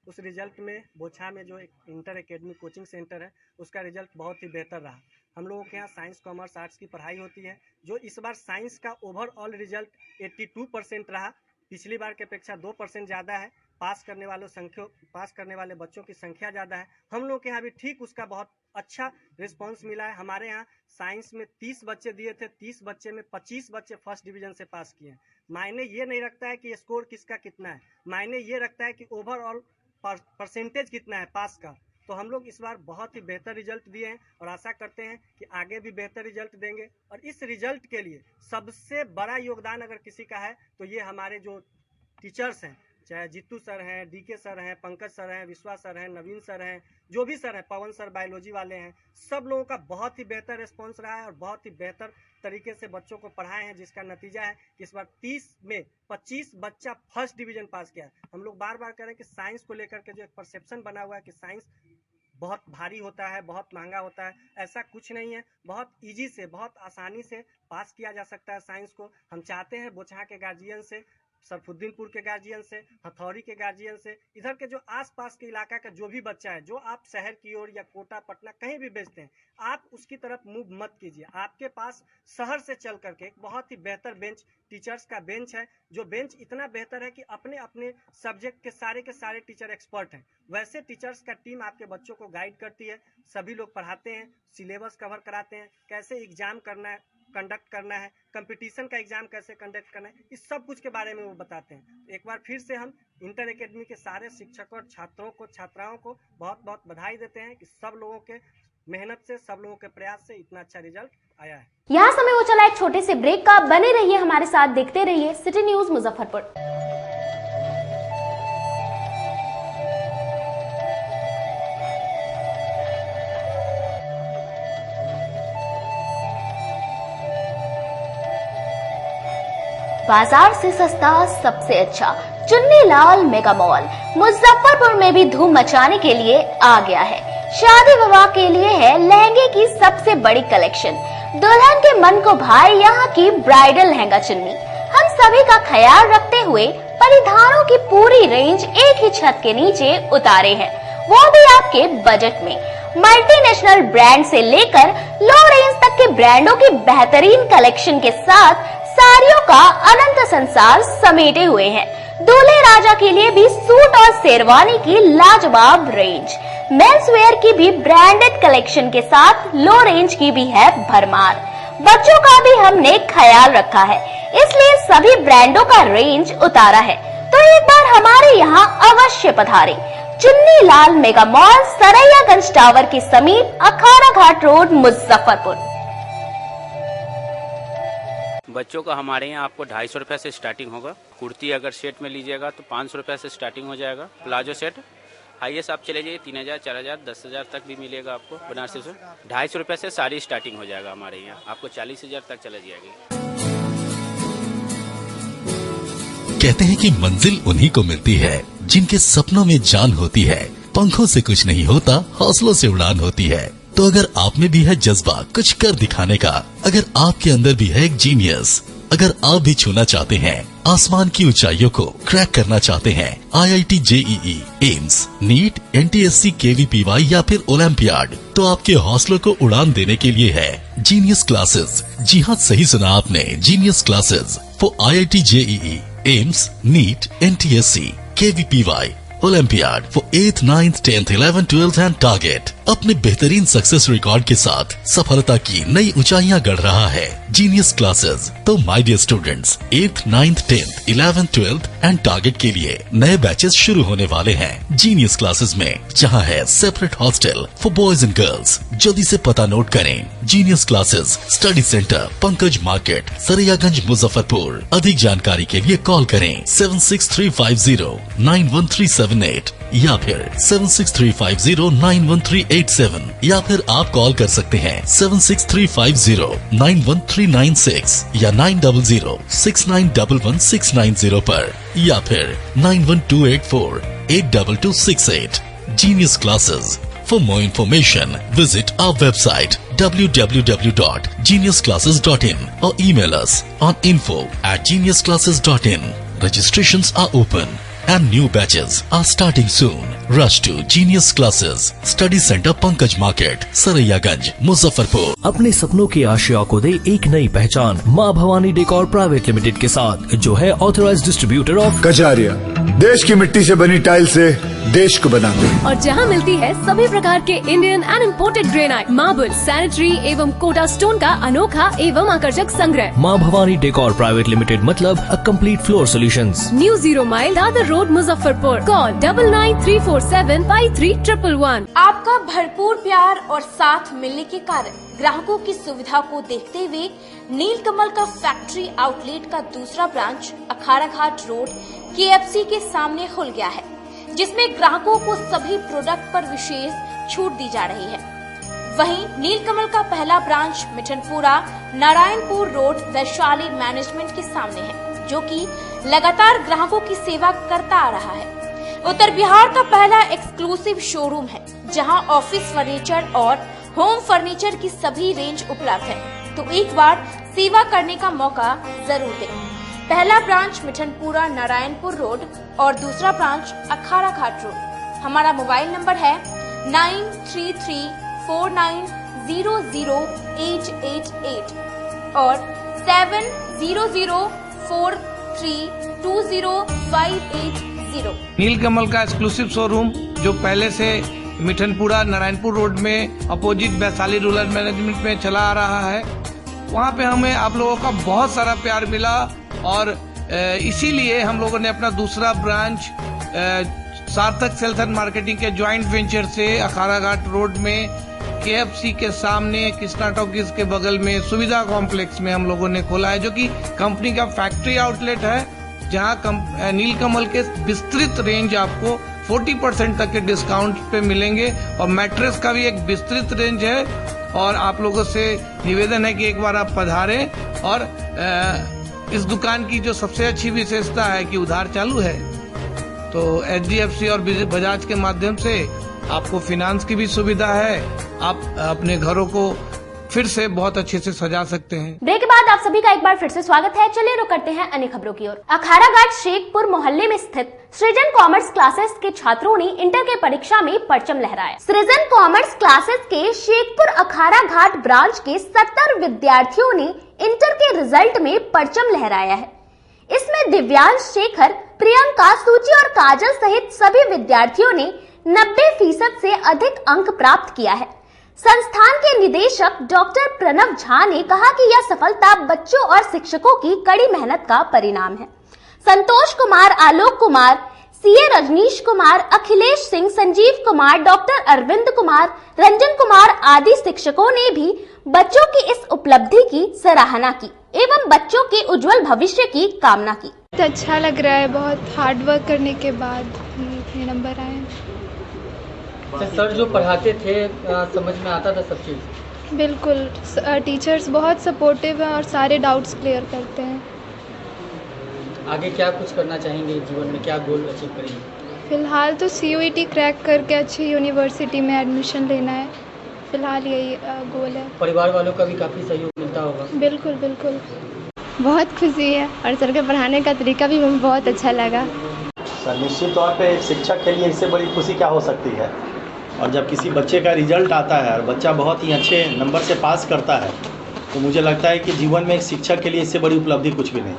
उस रिजल्ट में बोछा में जो एक इंटर एकेडमी कोचिंग सेंटर है उसका रिजल्ट बहुत ही बेहतर रहा। हम लोगों के यहाँ साइंस कॉमर्स आर्ट्स की पढ़ाई होती है, जो इस बार साइंस का ओवरऑल रिजल्ट 82% रहा। पिछली बार की अपेक्षा 2% ज़्यादा है। पास करने वाले बच्चों की संख्या ज़्यादा है। हम लोग के यहाँ भी ठीक उसका बहुत अच्छा रिस्पांस मिला है। हमारे यहाँ साइंस में 30 बच्चे दिए थे, 30 बच्चे में 25 बच्चे फर्स्ट डिवीज़न से पास किए हैं। मायने ये नहीं रखता है कि स्कोर किसका कितना है, मायने ये रखता है कि ओवरऑल परसेंटेज कितना है पास का। तो हम लोग इस बार बहुत ही बेहतर रिजल्ट दिए हैं और आशा करते हैं कि आगे भी बेहतर रिजल्ट देंगे। और इस रिजल्ट के लिए सबसे बड़ा योगदान अगर किसी का है तो ये हमारे जो टीचर्स हैं, चाहे जीतू सर हैं, डीके सर हैं, पंकज सर हैं, विश्वास सर हैं, नवीन सर हैं, जो भी सर हैं, पवन सर बायोलॉजी वाले हैं, सब लोगों का बहुत ही बेहतर रिस्पांस रहा है और बहुत ही बेहतर तरीके से बच्चों को पढ़ाए हैं, जिसका नतीजा है कि इस बार 30 में 25 बच्चा फर्स्ट डिवीजन पास किया। हम लोग बार बार कह रहे हैं कि साइंस को लेकर के जो एक परसेप्शन बना हुआ है कि साइंस बहुत भारी होता है, बहुत महंगा होता है, ऐसा कुछ नहीं है। बहुत इजी से, बहुत आसानी से पास किया जा सकता है साइंस को। हम चाहते हैं बोचहा के गार्जियन से, सरफुद्दीनपुर के गार्जियन से, हथौड़ी के गार्जियन से, इधर के जो आसपास के इलाका का जो भी बच्चा है, जो आप शहर की ओर या कोटा पटना कहीं भी भेजते हैं, आप उसकी तरफ मूव मत कीजिए। आपके पास शहर से चल करके एक बहुत ही बेहतर बेंच, टीचर्स का बेंच है, जो बेंच इतना बेहतर है कि अपने अपने सब्जेक्ट के सारे टीचर एक्सपर्ट हैं। वैसे टीचर्स का टीम आपके बच्चों को गाइड करती है, सभी लोग पढ़ाते हैं, सिलेबस कवर कराते हैं, कैसे एग्जाम करना है, कंडक्ट करना है, कंपटीशन का एग्जाम कैसे कंडक्ट करना है, इस सब कुछ के बारे में वो बताते हैं। एक बार फिर से हम इंटर एकेडमी के सारे शिक्षकों और छात्राओं को बहुत बहुत बधाई देते हैं कि सब लोगों के मेहनत से, सब लोगों के प्रयास से इतना अच्छा रिजल्ट आया है। यहाँ समय वो चला एक छोटे से ब्रेक का। बने रहिए हमारे साथ, देखते रहिए सिटी न्यूज मुजफ्फरपुर। बाजार से सस्ता सबसे अच्छा चुन्नीलाल मेगा मॉल मुजफ्फरपुर में भी धूम मचाने के लिए आ गया है। शादी विवाह के लिए है लहंगे की सबसे बड़ी कलेक्शन। दुल्हन के मन को भाए यहाँ की ब्राइडल लहंगा चुन्नी। हम सभी का ख्याल रखते हुए परिधानों की पूरी रेंज एक ही छत के नीचे उतारे हैं, वो भी आपके बजट में। मल्टीनेशनल ब्रांड से लेकर लो रेंज तक के ब्रांडों की बेहतरीन कलेक्शन के साथ साड़ियों का अनंत संसार समेटे हुए हैं। दूल्हे राजा के लिए भी सूट और शेरवानी की लाजवाब रेंज, मेंस वेयर की भी ब्रांडेड कलेक्शन के साथ लो रेंज की भी है भरमार। बच्चों का भी हमने ख्याल रखा है, इसलिए सभी ब्रांडों का रेंज उतारा है। तो एक बार हमारे यहाँ अवश्य पधारे। Chunnilal mega mall, Saraiyaganj tower के समीप, अखाड़ा घाट रोड, मुजफ्फरपुर। बच्चों का हमारे यहाँ आपको 250 रुपये से स्टार्टिंग होगा। कुर्ती अगर सेट में लीजिएगा तो 500 रुपये से स्टार्टिंग हो जाएगा। प्लाजो सेट हाईएस्ट आप चले जाइए 3000, 4000, 10,000 तक भी मिलेगा आपको बनारसी से। 250 रुपये से साड़ी स्टार्टिंग हो जाएगा हमारे यहाँ, आपको 40,000 तक चला जाएगी। कहते हैं कि मंजिल उन्हीं को मिलती है जिनके सपनों में जान होती है। पंखों से कुछ नहीं होता, हौसलों से उड़ान होती है। तो अगर आप में भी है जज्बा कुछ कर दिखाने का, अगर आपके अंदर भी है एक जीनियस, अगर आप भी छूना चाहते हैं आसमान की ऊंचाइयों को, क्रैक करना चाहते हैं IIT JEE, AIIMS, NEET, NTSC, KVPY या फिर ओलंपियाड, तो आपके हौसलों को उड़ान देने के लिए है जीनियस क्लासेस। जी हाँ, सही सुना आपने, genius classes for IIT JEE, AIIMS, NEET, NTSC, KVPY olympiad for 8th, 9th, 10th, 11th, 12th and target अपने बेहतरीन सक्सेस रिकॉर्ड के साथ सफलता की नई ऊंचाइयां गढ़ रहा है जीनियस क्लासेस। तो my dear students, 8th, 9th, 10th, 11th, 12th and target के लिए नए बैचेस शुरू होने वाले हैं जीनियस क्लासेस में, जहां है separate hostel for boys and girls. जल्दी से पता नोट करें, genius classes study centre Pankaj market, Saraiyaganj, Muzaffarpur. अधिक जानकारी के लिए कॉल करें 7635091378 या फिर 7635091387 या फिर आप कॉल कर सकते हैं 7635091396 या 9006911690 पर या फिर 9128482268। Genius Classes. For more information, visit our website www.geniusclasses.in or email us on info@geniusclasses.in. Registrations are open and new batches are starting soon. Rush to Genius Classes, Study Center Pankaj Market, Saraiyaganj, Muzaffarpur. अपने सपनों की आशा को दे एक नई पहचान माँ Bhavani decor private limited के साथ, जो है ऑथराइज्ड डिस्ट्रीब्यूटर ऑफ कजारिया। देश की मिट्टी से बनी टाइल से देश को बनाते हैं। और जहां मिलती है सभी प्रकार के Indian and imported granite, marble, sanitary एवं कोटा स्टोन का अनोखा एवं आकर्षक संग्रह। माँ भवानी डेकोर प्राइवेट लिमिटेड मतलब a complete floor solutions. New 0 mile Dadar road, Muzaffarpur. Call 9934753111। आपका भरपूर प्यार और साथ मिलने के कारण ग्राहकों की सुविधा को देखते हुए नीलकमल का फैक्ट्री आउटलेट का दूसरा ब्रांच अखाड़ा घाट रोड KFC के सामने खुल गया है, जिसमें ग्राहकों को सभी प्रोडक्ट पर विशेष छूट दी जा रही है। वहीं नीलकमल का पहला branch Mithanpura Narayanpur road Vaishali management के सामने है, जो कि लगातार ग्राहकों की सेवा करता आ रहा है। उत्तर बिहार का पहला एक्सक्लूसिव शोरूम है, जहां ऑफिस फर्नीचर और होम फर्नीचर की सभी रेंज उपलब्ध है। तो एक बार सेवा करने का मौका जरूर दें। पहला ब्रांच मिठनपुरा नारायणपुर रोड और दूसरा ब्रांच अखाड़ा घाट रोड। हमारा मोबाइल नंबर है 9334900888 और 7004320580। नीलकमल का एक्सक्लूसिव शोरूम जो पहले से मिठनपुरा नारायणपुर रोड में अपोजिट वैशाली रूरल मैनेजमेंट में चला आ रहा है, वहाँ पे हमें आप लोगों का बहुत सारा प्यार मिला और इसीलिए हम लोगों ने अपना दूसरा ब्रांच सार्थक सेल्स एंड मार्केटिंग के ज्वाइंट वेंचर से अखाड़ा घाट रोड में KFC के सामने कृष्णा टॉकीज के बगल में सुविधा कॉम्प्लेक्स में हम लोगों ने खोला है, जो कि कंपनी का फैक्ट्री आउटलेट है, जहां नीलकमल के विस्तृत रेंज आपको 40% तक के डिस्काउंट पे मिलेंगे और मैट्रेस का भी एक विस्तृत रेंज है। और आप लोगों से निवेदन है कि एक बार आप पधारें और इस दुकान की जो सबसे अच्छी विशेषता है कि उधार चालू है, तो HDFC और बजाज के माध्यम से आपको फिनांस की भी सुविधा है। आप अपने घरों को फिर से बहुत अच्छे से सजा सकते हैं। ब्रेक के बाद आप सभी का एक बार फिर से स्वागत है। चलिए रुक करते हैं अन्य खबरों की ओर। अखाड़ा घाट शेखपुर मोहल्ले में स्थित सृजन कॉमर्स क्लासेस के छात्रों ने इंटर के परीक्षा में परचम लहराया। सृजन कॉमर्स क्लासेस के शेखपुर अखाड़ा घाट ब्रांच के 70 विद्यार्थियों ने इंटर के रिजल्ट में परचम लहराया है। इसमें दिव्यांश, शेखर, प्रियंका, सूची और काजल सहित सभी विद्यार्थियों ने 90% से अधिक अंक प्राप्त किया है। संस्थान के निदेशक डॉक्टर प्रणव झा ने कहा कि यह सफलता बच्चों और शिक्षकों की कड़ी मेहनत का परिणाम है। संतोष कुमार, आलोक कुमार, CA रजनीश कुमार, अखिलेश सिंह, संजीव कुमार, डॉक्टर अरविंद कुमार, रंजन कुमार आदि शिक्षकों ने भी बच्चों की इस उपलब्धि की सराहना की एवं बच्चों के उज्जवल भविष्य की कामना की। अच्छा लग रहा है, बहुत हार्ड वर्क करने के बाद इतने नंबर आए। सर जो पढ़ाते थे समझ में आता था सब चीज़? बिल्कुल, टीचर्स बहुत सपोर्टिव हैं और सारे डाउट्स क्लियर करते हैं। आगे क्या कुछ करना चाहेंगे जीवन में, क्या गोल अचीव करेंगे? फिलहाल तो CUET क्रैक करके अच्छी यूनिवर्सिटी में एडमिशन लेना है, फिलहाल यही गोल है। परिवार वालों का भी काफ़ी सहयोग मिलता होगा? बिल्कुल बिल्कुल। बहुत खुशी है और सर के पढ़ाने का तरीका भी हमें बहुत अच्छा लगा। सर निश्चित तौर पे एक शिक्षक के लिए इससे बड़ी खुशी क्या हो सकती है, और जब किसी बच्चे का रिजल्ट आता है और बच्चा बहुत ही अच्छे नंबर से पास करता है, तो मुझे लगता है कि जीवन में एक शिक्षक के लिए इससे बड़ी उपलब्धि कुछ भी नहीं।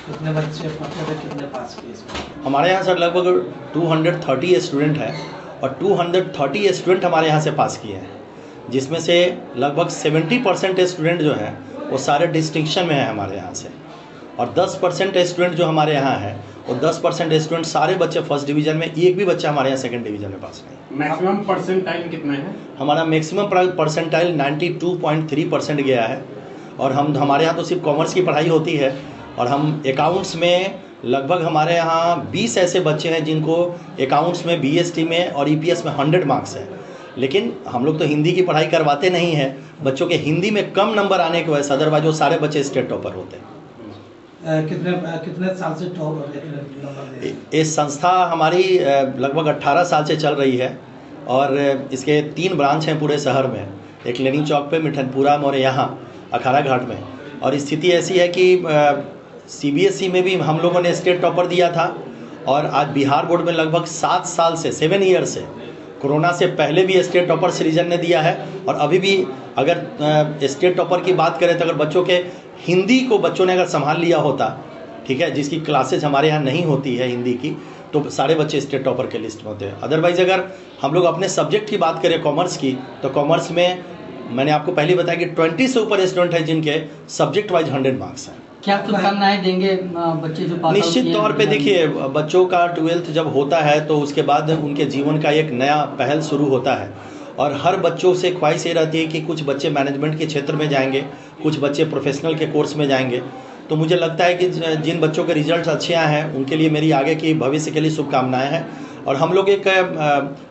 कितने बच्चे पढ़ते थे, कितने पास किए इसमें? हमारे यहाँ सर लगभग 230 स्टूडेंट हैं और 230 स्टूडेंट हमारे यहाँ से पास किए हैं, जिसमें से लगभग 70% स्टूडेंट जो हैं वो सारे डिस्टिंक्शन में हैं हमारे यहाँ से, और 10% स्टूडेंट जो हमारे यहाँ है और 10% स्टूडेंट सारे बच्चे फर्स्ट डिवीज़न में, एक भी बच्चा हमारे यहाँ सेकंड डिवीज़न में पास नहीं। मैक्सिमम परसेंटाइल कितना है? हमारा मैक्सिमम परसेंटाइल 92.3% गया है, और हमारे यहाँ तो सिर्फ कॉमर्स की पढ़ाई होती है, और हम अकाउंट्स में लगभग हमारे यहाँ 20 ऐसे बच्चे हैं जिनको अकाउंट्स में BST में और EPS में 100 मार्क्स है। लेकिन हम लोग तो हिंदी की पढ़ाई करवाते नहीं हैं बच्चों के, हिंदी में कम नंबर आने की वजह से, अदरवाइज वो सारे बच्चे स्टेट टॉपर होते हैं। कितने साल से नंबर? ये संस्था हमारी लगभग 18 साल से चल रही है, और इसके 3 ब्रांच हैं पूरे शहर में, एक लेनिंग चौक पे, मिठनपुरा में और यहाँ अखाड़ा घाट में। और स्थिति ऐसी है कि CBSE में भी हम लोगों ने स्टेट टॉपर दिया था, और आज बिहार बोर्ड में लगभग 7 साल से 7 ईयर से, कोरोना से पहले भी स्टेट टॉपर सृजन ने दिया है, और अभी भी अगर स्टेट टॉपर की बात करें तो अगर बच्चों के हिंदी को बच्चों ने अगर संभाल लिया होता, ठीक है, जिसकी क्लासेज हमारे यहाँ नहीं होती है हिंदी की, तो सारे बच्चे स्टेट टॉपर के लिस्ट में होते हैं। अदरवाइज अगर हम लोग अपने सब्जेक्ट की बात करें कॉमर्स की, तो कॉमर्स में मैंने आपको पहले बताया कि 20 से ऊपर स्टूडेंट हैं जिनके सब्जेक्ट वाइज 100 मार्क्स हैं। क्या शुभकामनाएं देंगे बच्चे जो पास? निश्चित तौर पे देखिए, बच्चों का 12th जब होता है तो उसके बाद उनके जीवन का एक नया पहल शुरू होता है, और हर बच्चों से ख्वाहिश ये रहती है कि कुछ बच्चे मैनेजमेंट के क्षेत्र में जाएंगे, कुछ बच्चे प्रोफेशनल के कोर्स में जाएंगे। तो मुझे लगता है कि जिन बच्चों के रिजल्ट अच्छे आए हैं उनके लिए मेरी आगे की भविष्य के लिए शुभकामनाएं हैं। और हम लोग एक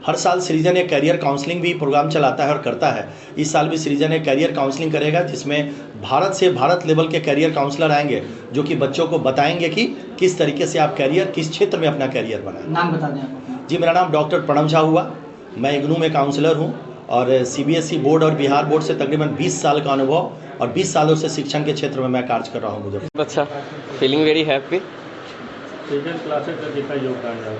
हर साल सृजन एक कैरियर काउंसलिंग भी प्रोग्राम चलाता है और करता है। इस साल भी सृजन एक कैरियर काउंसलिंग करेगा, जिसमें भारत से भारत लेवल के कैरियर काउंसलर आएंगे जो कि बच्चों को बताएंगे कि किस तरीके से आप कैरियर, किस क्षेत्र में अपना कैरियर बनाएं। नाम बता दें आप। जी, मेरा नाम डॉक्टर प्रणव झा हुआ, मैं इग्नू में काउंसलर हूँ, और CBSE बोर्ड और बिहार बोर्ड से तकरीबन 20 साल का अनुभव, और 20 सालों से शिक्षण के क्षेत्र में मैं कार्य कर रहा हूँ। मुझे अच्छा, फीलिंग वेरी हैप्पी। क्लासेस का कितना योगदान है?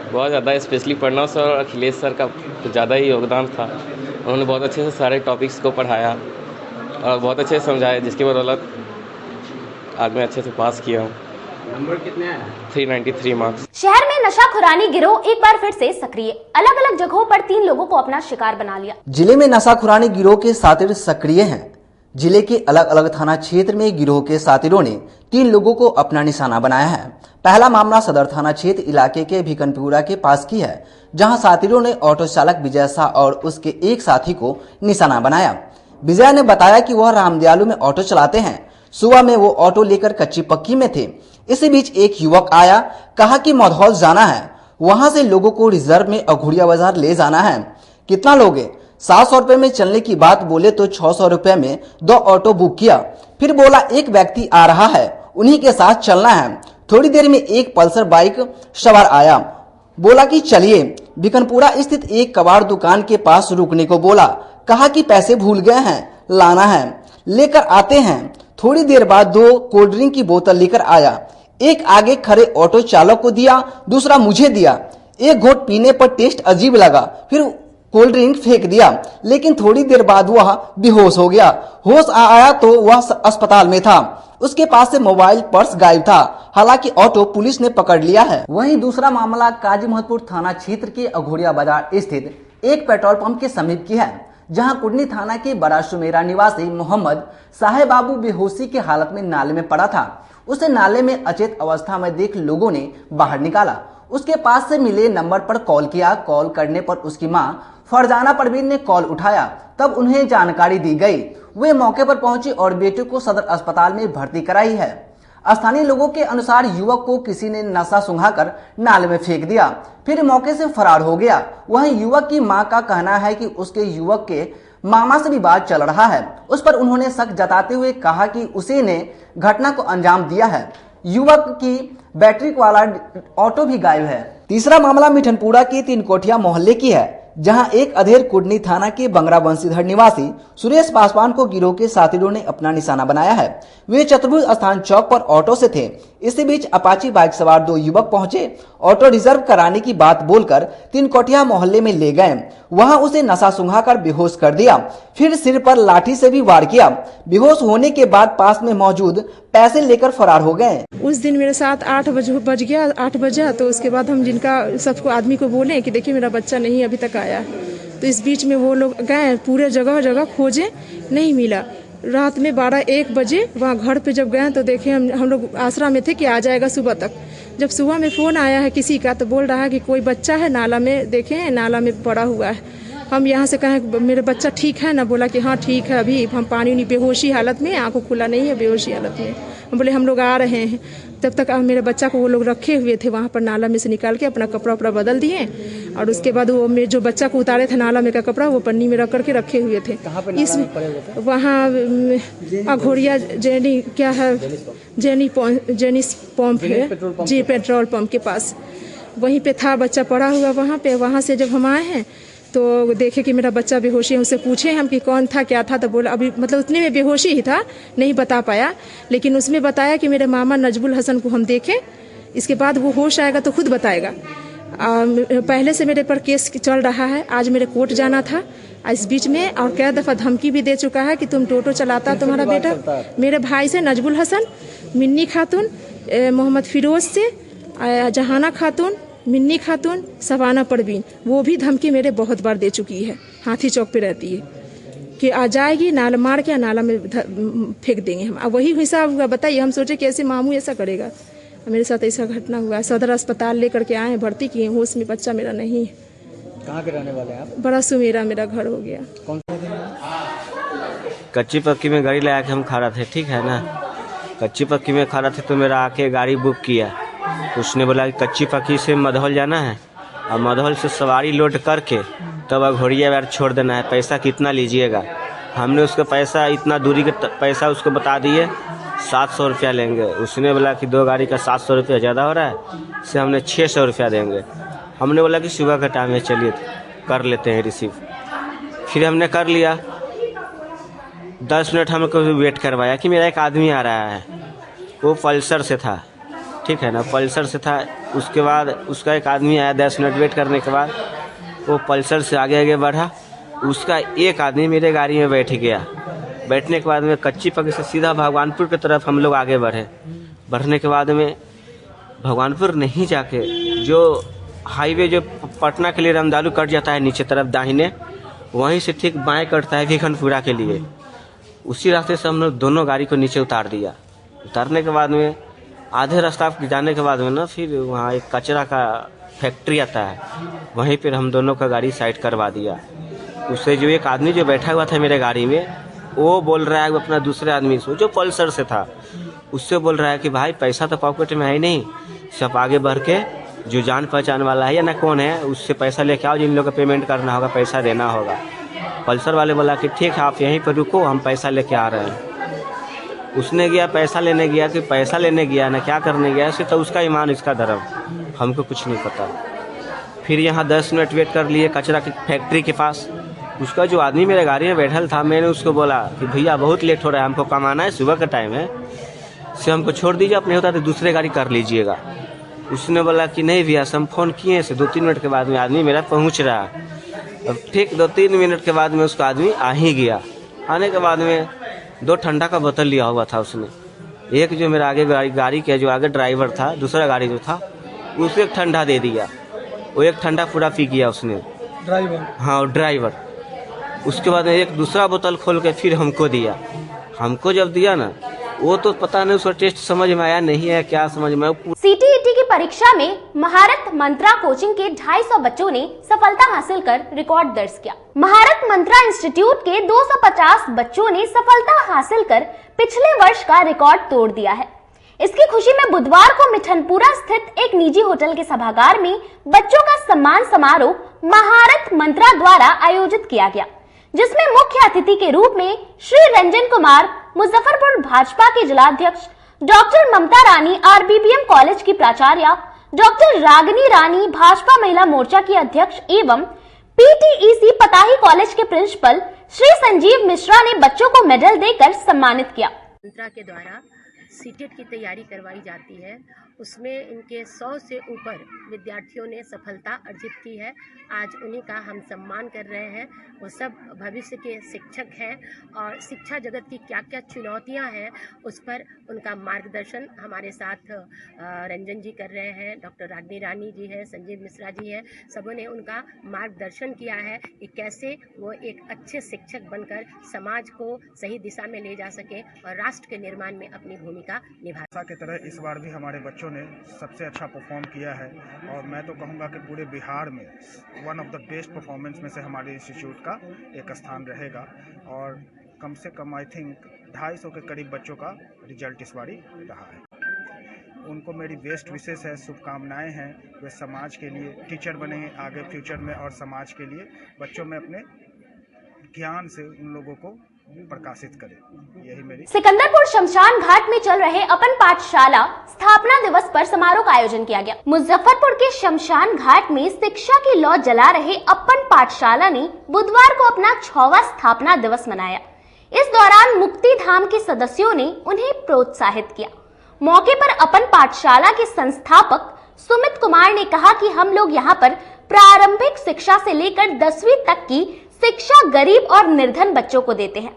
बहुत ज़्यादा, स्पेशली प्रणव सर और अखिलेश सर का तो ज़्यादा ही योगदान था। उन्होंने बहुत अच्छे से सारे टॉपिक्स को पढ़ाया और बहुत अच्छे से समझाया, जिसकी बदौलत आज मैं अच्छे से पास किया हूँ। नंबर कितने आए? 393 मार्क्स। शहर में नशाखुरानी गिरोह एक बार फिर से सक्रिय, अलग अलग जगहों पर 3 लोगों को अपना शिकार बना लिया। जिले में नशाखुरानी गिरोह के सातिर सक्रिय हैं। जिले के अलग अलग थाना क्षेत्र में गिरोह के सातिरों ने 3 लोगों को अपना निशाना बनाया है। पहला मामला सदर थाना क्षेत्र इलाके के भिकनपुरा के पास की है, जहां सातिरों ने ऑटो चालक विजय शाह और उसके एक साथी को निशाना बनाया। विजय ने बताया कि वह रामदयालु में ऑटो चलाते हैं। सुबह में वो ऑटो लेकर कच्ची पक्की में थे। इसी बीच एक युवक आया, कहा कि मधौल जाना है, वहां से लोगों को रिजर्व में अघोड़िया बाजार ले जाना है। कितना लोगे? 700 रुपए में चलने की बात बोले तो 600 रुपए में 2 ऑटो बुक किया। फिर बोला एक व्यक्ति आ रहा है, उन्हीं के साथ चलना है। थोड़ी देर में एक पल्सर बाइक सवार आया, बोला कि चलिए। बिकनपुरा स्थित एक कबाड़ दुकान के पास रुकने को बोला, कहा कि पैसे भूल गए हैं, लाना है, लेकर आते हैं। थोड़ी देर बाद 2 कोल्ड ड्रिंक की बोतल लेकर आया, एक आगे खड़े ऑटो चालक को दिया, दूसरा मुझे दिया। एक घोट पीने पर टेस्ट अजीब लगा, फिर कोल्ड ड्रिंक फेंक दिया, लेकिन थोड़ी देर बाद वह बेहोश हो गया। होश आया तो वह अस्पताल में था। उसके पास से मोबाइल, पर्स गायब था। हालांकि ऑटो पुलिस ने पकड़ लिया है। वहीं दूसरा मामला काजी महतपुर थाना क्षेत्र के अघोड़िया बाजार स्थित एक पेट्रोल पंप के समीप की है, जहां कुडनी थाना के बड़ा सुमेरा निवासी मोहम्मद साहेब बाबू बेहोशी की हालत में नाले में पड़ा था। उसे नाले में अचेत अवस्था में देख लोगों ने बाहर निकाला। उसके पास से मिले नंबर पर कॉल किया। कॉल करने पर उसकी मां फरजाना परवीन ने कॉल उठाया, तब उन्हें जानकारी दी गई। वे मौके पर पहुंची और बेटे को सदर अस्पताल में भर्ती कराई है। स्थानीय लोगों के अनुसार युवक को किसी ने नशा सुंघाकर नाले में फेंक दिया, फिर मौके से फरार हो गया। वहीं युवक की मां का कहना है कि उसके युवक के मामा से विवाद चल रहा है। उस पर उन्होंने शक जताते हुए कहा कि उसी ने घटना को अंजाम दिया है। युवक की बैटरी वाला ऑटो भी गायब है। तीसरा मामला मिठनपुरा की 3 कोठिया मोहल्ले की है, जहां एक अधेर कुडनी थाना के बंगरा बंशीधर निवासी सुरेश पासवान को गिरोह के साथीों ने अपना निशाना बनाया है। वे चतुर्भुज स्थान चौक पर ऑटो से थे। इसी बीच अपाची बाइक सवार 2 युवक पहुंचे। ऑटो रिजर्व कराने की बात बोलकर 3 कोठिया मोहल्ले में ले गए। वहां उसे नशा सुंघाकर बेहोश कर दिया, फिर सिर पर लाठी से भी वार किया। बेहोश होने के बाद पास में मौजूद पैसे लेकर फरार हो गए। उस दिन मेरे साथ 8 बजा, तो उसके बाद हम जिनका सबको आदमी को बोले कि देखिए मेरा बच्चा नहीं अभी तक आया। तो इस बीच में वो लोग गए, पूरे जगह खोजे, नहीं मिला। रात में 12-1 बजे वहाँ घर पे जब गए तो देखे हम लोग आसरा में थे कि आ जाएगा सुबह तक। जब सुबह में फ़ोन आया है किसी का तो बोल रहा है कि कोई बच्चा है नाला में, देखें नाला में पड़ा हुआ है। हम यहाँ से कहें मेरे बच्चा ठीक है ना, बोला कि हाँ ठीक है, अभी हम पानी बेहोशी हालत में, आंखों खुला नहीं है, बेहोशी हालत में। हम बोले हम लोग आ रहे हैं। तब तक मेरे बच्चा को वो लोग रखे हुए थे वहाँ पर नाला में से निकाल के अपना कपड़ा उपड़ा बदल दिए, और उसके बाद वो जो बच्चा को उतारे थे नाला में का कपड़ा वो पन्नी में रख करके रखे हुए थे। वहाँ अघोरिया जेनी क्या है, जेनिस पंप है जी, पेट्रोल पंप के पास, वहीं पे था बच्चा पड़ा हुआ वहाँ पे। वहाँ से जब हम आए हैं तो देखे कि मेरा बच्चा बेहोशी है। उससे पूछे हम कि कौन था क्या था, तो बोला अभी मतलब उतने में बेहोशी ही था, नहीं बता पाया। लेकिन उसमें बताया कि मेरे मामा नजबुल हसन को हम देखे, इसके बाद वो होश आएगा तो खुद बताएगा। पहले से मेरे पर केस चल रहा है, आज मेरे कोर्ट जाना था इस बीच में, और कई दफ़ा धमकी भी दे चुका है कि तुम टोटो चलाता तुम्हारा बेटा। मेरे भाई से नजबुल हसन, मिन्नी खातून, मोहम्मद फिरोज से, जहाना खातून, मिन्नी खातून, सवाना परवीन, वो भी धमकी मेरे बहुत बार दे चुकी है। हाथी चौक पे रहती है कि आ जाएगी, नाला मार के नाला में फेंक देंगे हम। अब वही हिसाब हुआ, बताइए। हम सोचे कि ऐसे मामू ऐसा करेगा, मेरे साथ ऐसा घटना हुआ। सदर अस्पताल लेकर के आए, भर्ती किए, होश में बच्चा मेरा नहीं है। कहाँ के रहने वाले हैं आप? बड़ा सुमेरा मेरा घर हो गया। कौन सा दिन? कच्ची पक्की में गाड़ी लगा के हम खड़ा थे, ठीक है ना। कच्ची पक्की में खड़ा थे तो मेरा आके गाड़ी बुक किया। उसने बोला कि कच्ची पक्की से मधौल जाना है और मधौल से सवारी लोड करके तब अघोरिया बार छोड़ देना है, पैसा कितना लीजिएगा। हमने उसका पैसा, इतना दूरी का पैसा उसको बता दिए, 700 रुपया लेंगे। उसने बोला कि 2 गाड़ी का 700 रुपया ज़्यादा हो रहा है, इससे हमने 600 रुपया देंगे। हमने बोला कि सुबह का टाइम है, चलिए कर लेते हैं रिसीव। फिर हमने कर लिया। 10 मिनट हमको वेट करवाया कि मेरा एक आदमी आ रहा है, वो पल्सर से था, ठीक है ना, पल्सर से था। उसके बाद उसका एक आदमी आया, 10 मिनट वेट करने के बाद वो पल्सर से आगे बढ़ा। उसका एक आदमी मेरे गाड़ी में बैठ गया। बैठने के बाद में कच्ची पक्की से सीधा भगवानपुर की तरफ हम लोग आगे बढ़े। बढ़ने के बाद में भगवानपुर नहीं जाके जो हाईवे जो पटना के लिए रामदालू कट जाता है नीचे तरफ दाहिने, वहीं से ठीक बाएं कटता है भिखनपुरा के लिए। उसी रास्ते से हम लोग दोनों गाड़ी को नीचे उतार दिया। उतारने के बाद में आधे रास्ता जाने के बाद में ना, फिर वहाँ एक कचरा का फैक्ट्री आता है, वहीं पर हम दोनों का गाड़ी साइड करवा दिया। उससे जो एक आदमी जो बैठा हुआ था मेरे गाड़ी में, वो बोल रहा है वो अपना दूसरे आदमी से जो पल्सर से था, उससे बोल रहा है कि भाई पैसा तो पॉकेट में है ही नहीं, सब आगे बढ़ के जो जान पहचान वाला है या ना कौन है उससे पैसा लेके आओ, जिन लोगों को पेमेंट करना होगा, पैसा देना होगा। पल्सर वाले बोला कि ठीक है आप यहीं पर रुको, हम पैसा लेके आ रहे हैं। उसने गया, पैसा लेने गया, कि पैसा लेने गया ना क्या करने गया, इससे तो उसका ईमान इसका धर्म, हमको कुछ नहीं पता। फिर यहाँ 10 मिनट वेट कर लिए कचरा की फैक्ट्री के पास। उसका जो आदमी मेरे गाड़ी में बैठल था, मैंने उसको बोला कि भैया बहुत लेट हो रहा है, हमको कमाना है, सुबह का टाइम है, से हमको छोड़ दीजिए, अपने होता तो दूसरे गाड़ी कर लीजिएगा। उसने बोला कि नहीं भैया, हम फ़ोन किए से 2-3 मिनट के बाद में आदमी मेरा पहुंच रहा है। अब ठीक 2-3 मिनट के बाद में उसका आदमी आ ही गया। आने के बाद में 2 ठंडा का बोतल लिया हुआ था उसने। एक जो मेरा आगे गाड़ी के जो आगे ड्राइवर था, दूसरा गाड़ी जो था, उसको एक ठंडा दे दिया। वो एक ठंडा पूरा पी गया उसने, ड्राइवर। हाँ ड्राइवर। उसके बाद एक दूसरा बोतल खोल के फिर हमको दिया। हमको जब दिया ना, वो तो पता नहीं उसका टेस्ट समझ में आया नहीं है, क्या समझ में। सीटीईटी की परीक्षा में महारत मंत्रा कोचिंग के 250 बच्चों ने सफलता हासिल कर रिकॉर्ड दर्ज किया। महारत मंत्रा इंस्टीट्यूट के 250 बच्चों ने सफलता हासिल कर पिछले वर्ष का रिकॉर्ड तोड़ दिया है। इसकी खुशी में बुधवार को मिठनपुरा स्थित एक निजी होटल के सभागार में बच्चों का सम्मान समारोह महारत मंत्रा द्वारा आयोजित किया गया, जिसमें मुख्य अतिथि के रूप में श्री रंजन कुमार, मुजफ्फरपुर भाजपा के जिलाध्यक्ष, डॉक्टर ममता रानी, आरबीबीएम कॉलेज की प्राचार्य डॉक्टर रागिनी रानी भाजपा महिला मोर्चा की अध्यक्ष एवं PTEC पताही कॉलेज के प्रिंसिपल श्री संजीव मिश्रा ने बच्चों को मेडल देकर सम्मानित किया। के द्वारा सीटेट की तैयारी करवाई जाती है, उसमें इनके 100 से ऊपर विद्यार्थियों ने सफलता अर्जित की है। आज उन्हीं का हम सम्मान कर रहे हैं। वो सब भविष्य के शिक्षक हैं और शिक्षा जगत की क्या क्या चुनौतियां हैं उस पर उनका मार्गदर्शन हमारे साथ रंजन जी कर रहे हैं, डॉक्टर रागिनी रानी जी है, संजीव मिश्रा जी है, सबों ने उनका मार्गदर्शन किया है कि कैसे वो एक अच्छे शिक्षक बनकर समाज को सही दिशा में ले जा सके और राष्ट्र के निर्माण में अपनी भूमिका निभा की तरह इस बार भी हमारे बच्चों ने सबसे अच्छा परफॉर्म किया है और मैं तो कहूँगा कि पूरे बिहार में one of the best performance में से हमारे इंस्टीट्यूट का एक स्थान रहेगा और कम से कम आई थिंक 250 के करीब बच्चों का रिजल्ट इस बारी रहा है। उनको मेरी बेस्ट विशेष है, शुभकामनाएं हैं। वे समाज के लिए टीचर बने आगे फ्यूचर में और समाज के लिए बच्चों में अपने ज्ञान से उन लोगों को प्रकाशित करें, यही मेरी। सिकंदरपुर शमशान घाट में चल रहे अपन पाठशाला स्थापना दिवस पर समारोह का आयोजन किया गया। मुजफ्फरपुर के शमशान घाट में शिक्षा की लौ जला रहे अपन पाठशाला ने बुधवार को अपना 6वां स्थापना दिवस मनाया। इस दौरान मुक्ति धाम के सदस्यों ने उन्हें प्रोत्साहित किया। मौके पर अपन पाठशाला के संस्थापक सुमित कुमार ने कहा कि हम लोग यहाँ पर प्रारंभिक शिक्षा से लेकर 10वीं तक की शिक्षा गरीब और निर्धन बच्चों को देते हैं।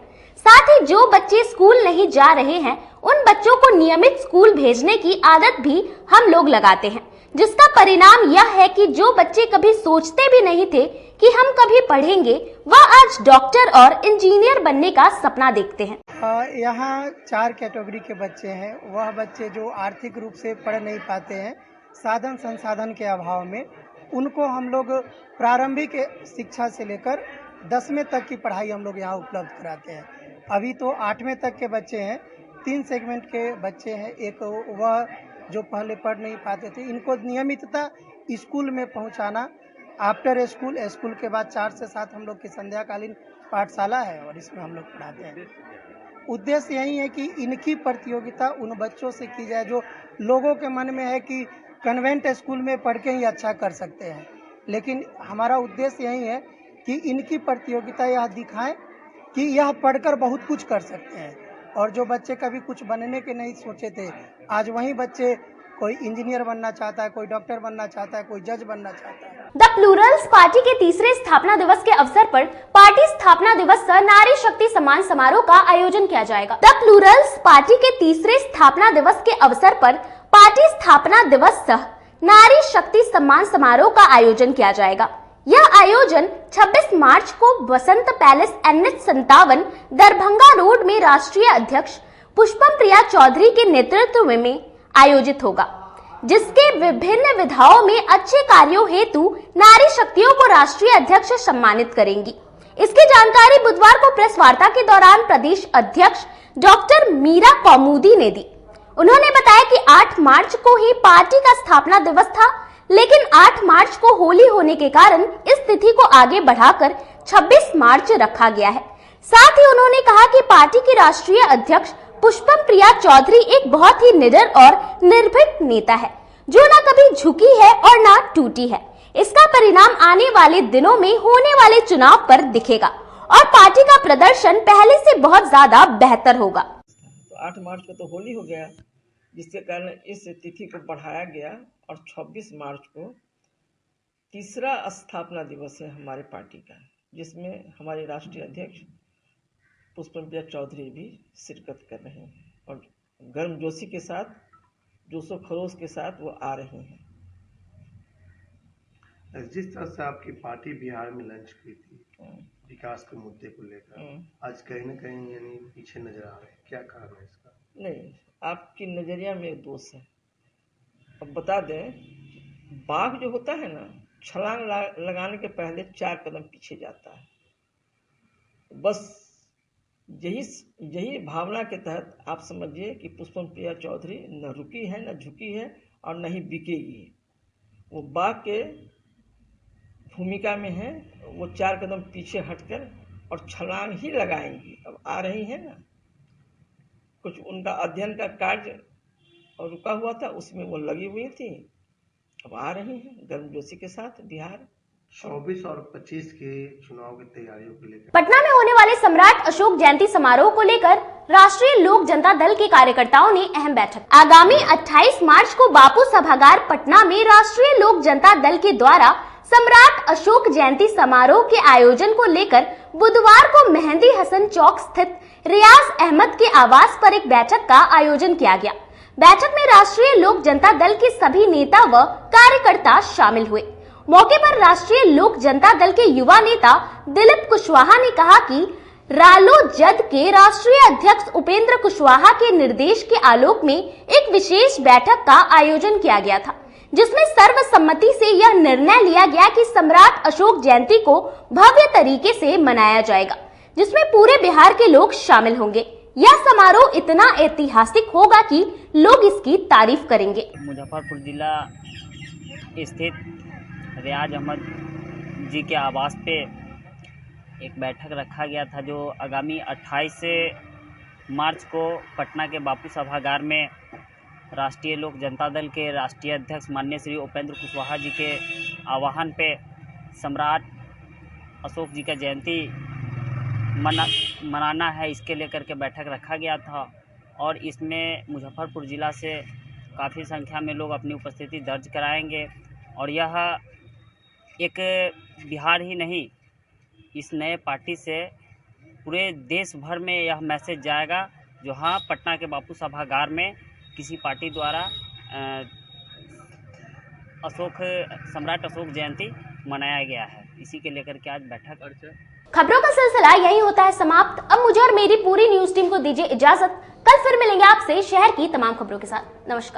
साथ ही जो बच्चे स्कूल नहीं जा रहे हैं उन बच्चों को नियमित स्कूल भेजने की आदत भी हम लोग लगाते हैं, जिसका परिणाम यह है कि जो बच्चे कभी सोचते भी नहीं थे कि हम कभी पढ़ेंगे, वह आज डॉक्टर और इंजीनियर बनने का सपना देखते हैं। यहाँ 4 कैटेगरी के बच्चे हैं। वह बच्चे जो आर्थिक रूप से पढ़ नहीं पाते हैं, साधन संसाधन के अभाव में, उनको हम लोग प्रारंभिक शिक्षा से लेकर 10वें तक की पढ़ाई हम लोग यहाँ उपलब्ध कराते हैं। अभी तो 8वें तक के बच्चे हैं, 3 सेगमेंट के बच्चे हैं। एक वह जो पहले पढ़ नहीं पाते थे, इनको नियमितता स्कूल में पहुँचाना, आफ्टर स्कूल के बाद 4 से 7 हम लोग की संध्याकालीन पाठशाला है और इसमें हम लोग पढ़ाते हैं। उद्देश्य यही है कि इनकी प्रतियोगिता उन बच्चों से की जाए जो लोगों के मन में है कि कन्वेंट स्कूल में पढ़ के ही अच्छा कर सकते हैं, लेकिन हमारा उद्देश्य यही है कि इनकी प्रतियोगिता यह दिखाएं कि यह पढ़कर बहुत कुछ कर सकते हैं। और जो बच्चे कभी कुछ बनने के नहीं सोचे थे, आज वही बच्चे कोई इंजीनियर बनना चाहता है, कोई डॉक्टर बनना चाहता है, कोई जज बनना चाहता है। द प्लूरल्स पार्टी के तीसरे स्थापना दिवस के अवसर पर पार्टी स्थापना दिवस सह नारी शक्ति सम्मान समारोह का आयोजन किया जाएगा। द प्लूरल्स पार्टी के तीसरे स्थापना दिवस के अवसर पर पार्टी स्थापना दिवस सह नारी शक्ति सम्मान समारोह का आयोजन किया जाएगा। यह आयोजन 26 मार्च को बसंत पैलेस NH57 दरभंगा रोड में राष्ट्रीय अध्यक्ष पुष्पम प्रिया चौधरी के नेतृत्व में आयोजित होगा, जिसके विभिन्न विधाओं में अच्छे कार्यों हेतु नारी शक्तियों को राष्ट्रीय अध्यक्ष सम्मानित करेंगी। इसकी जानकारी बुधवार को प्रेस वार्ता के दौरान प्रदेश अध्यक्ष डॉक्टर मीरा कौमुदी ने दी। उन्होंने बताया कि 8 मार्च को ही पार्टी का स्थापना दिवस था, लेकिन 8 मार्च को होली होने के कारण इस तिथि को आगे बढ़ाकर 26 मार्च रखा गया है। साथ ही उन्होंने कहा कि पार्टी की राष्ट्रीय अध्यक्ष पुष्पम प्रिया चौधरी एक बहुत ही निडर और निर्भीक नेता है, जो न कभी झुकी है और न टूटी है। इसका परिणाम आने वाले दिनों में होने वाले चुनाव पर दिखेगा और पार्टी का प्रदर्शन पहले से बहुत ज्यादा बेहतर होगा। तो 8 मार्च को तो होली हो गया, जिसके कारण इस तिथि को बढ़ाया गया और 26 मार्च को तीसरा स्थापना दिवस है हमारे पार्टी का, जिसमें हमारे राष्ट्रीय अध्यक्ष पुष्पम प्रिया चौधरी भी शिरकत कर रहे हैं और गर्मजोशी के साथ, जोशो खरोश के साथ वो आ रहे हैं। जिस तरह से आपकी पार्टी बिहार में लंच की थी विकास के मुद्दे को लेकर, आज कहीं न कहीं यानी पीछे नजर आ रहे हैं, क्या कारण है इसका? नहीं, आपकी नजरिया में एक दोष है। अब बता दें, बाघ जो होता है ना, छलांग लगाने के पहले 4 कदम पीछे जाता है। बस यही भावना के तहत आप समझिए कि पुष्पम प्रिया चौधरी न रुकी है, न झुकी है और न ही बिकेगी। वो बाघ के भूमिका में है, वो 4 कदम पीछे हटकर और छलांग ही लगाएंगी। अब आ रही है ना, कुछ उनका अध्ययन का कार्य और रुका हुआ था, उसमें वो लगी हुई थी अब आ रहे हैं गर्मजोशी के साथ बिहार। 24 और 25 के चुनाव की तैयारियों को लेकर पटना में होने वाले सम्राट अशोक जयंती समारोह को लेकर राष्ट्रीय लोक जनता दल के कार्यकर्ताओं ने अहम बैठक। आगामी 28 मार्च को बापू सभागार पटना में राष्ट्रीय लोक जनता दल के द्वारा सम्राट अशोक जयंती समारोह के आयोजन को लेकर बुधवार को मेहंदी हसन चौक स्थित रियाज अहमद के आवास पर एक बैठक का आयोजन किया गया। बैठक में राष्ट्रीय लोक जनता दल के सभी नेता व कार्यकर्ता शामिल हुए। मौके पर राष्ट्रीय लोक जनता दल के युवा नेता दिलीप कुशवाहा ने कहा कि रालोजद के राष्ट्रीय अध्यक्ष उपेंद्र कुशवाहा के निर्देश के आलोक में एक विशेष बैठक का आयोजन किया गया था, जिसमें सर्वसम्मति से यह निर्णय लिया गया कि सम्राट अशोक जयंती को भव्य तरीके से मनाया जाएगा, जिसमें पूरे बिहार के लोग शामिल होंगे। यह समारोह इतना ऐतिहासिक होगा कि लोग इसकी तारीफ करेंगे। मुजफ्फरपुर जिला स्थित रियाज अहमद जी के आवास पे एक बैठक रखा गया था, जो आगामी 28 मार्च को पटना के बापू सभागार में राष्ट्रीय लोक जनता दल के राष्ट्रीय अध्यक्ष माननीय श्री उपेंद्र कुशवाहा जी के आह्वान पे सम्राट अशोक जी का जयंती मनाना है, इसके लेकर के बैठक रखा गया था। और इसमें मुजफ्फरपुर ज़िला से काफ़ी संख्या में लोग अपनी उपस्थिति दर्ज कराएंगे। और यह एक बिहार ही नहीं, इस नए पार्टी से पूरे देश भर में यह मैसेज जाएगा, जो हाँ पटना के बापू सभागार में किसी पार्टी द्वारा सम्राट अशोक जयंती मनाया गया है। इसी के लेकर के आज बैठक। खबरों का सिलसिला यही होता है समाप्त। अब मुझे और मेरी पूरी न्यूज टीम को दीजिए इजाजत। कल फिर मिलेंगे आपसे शहर की तमाम खबरों के साथ। नमस्कार।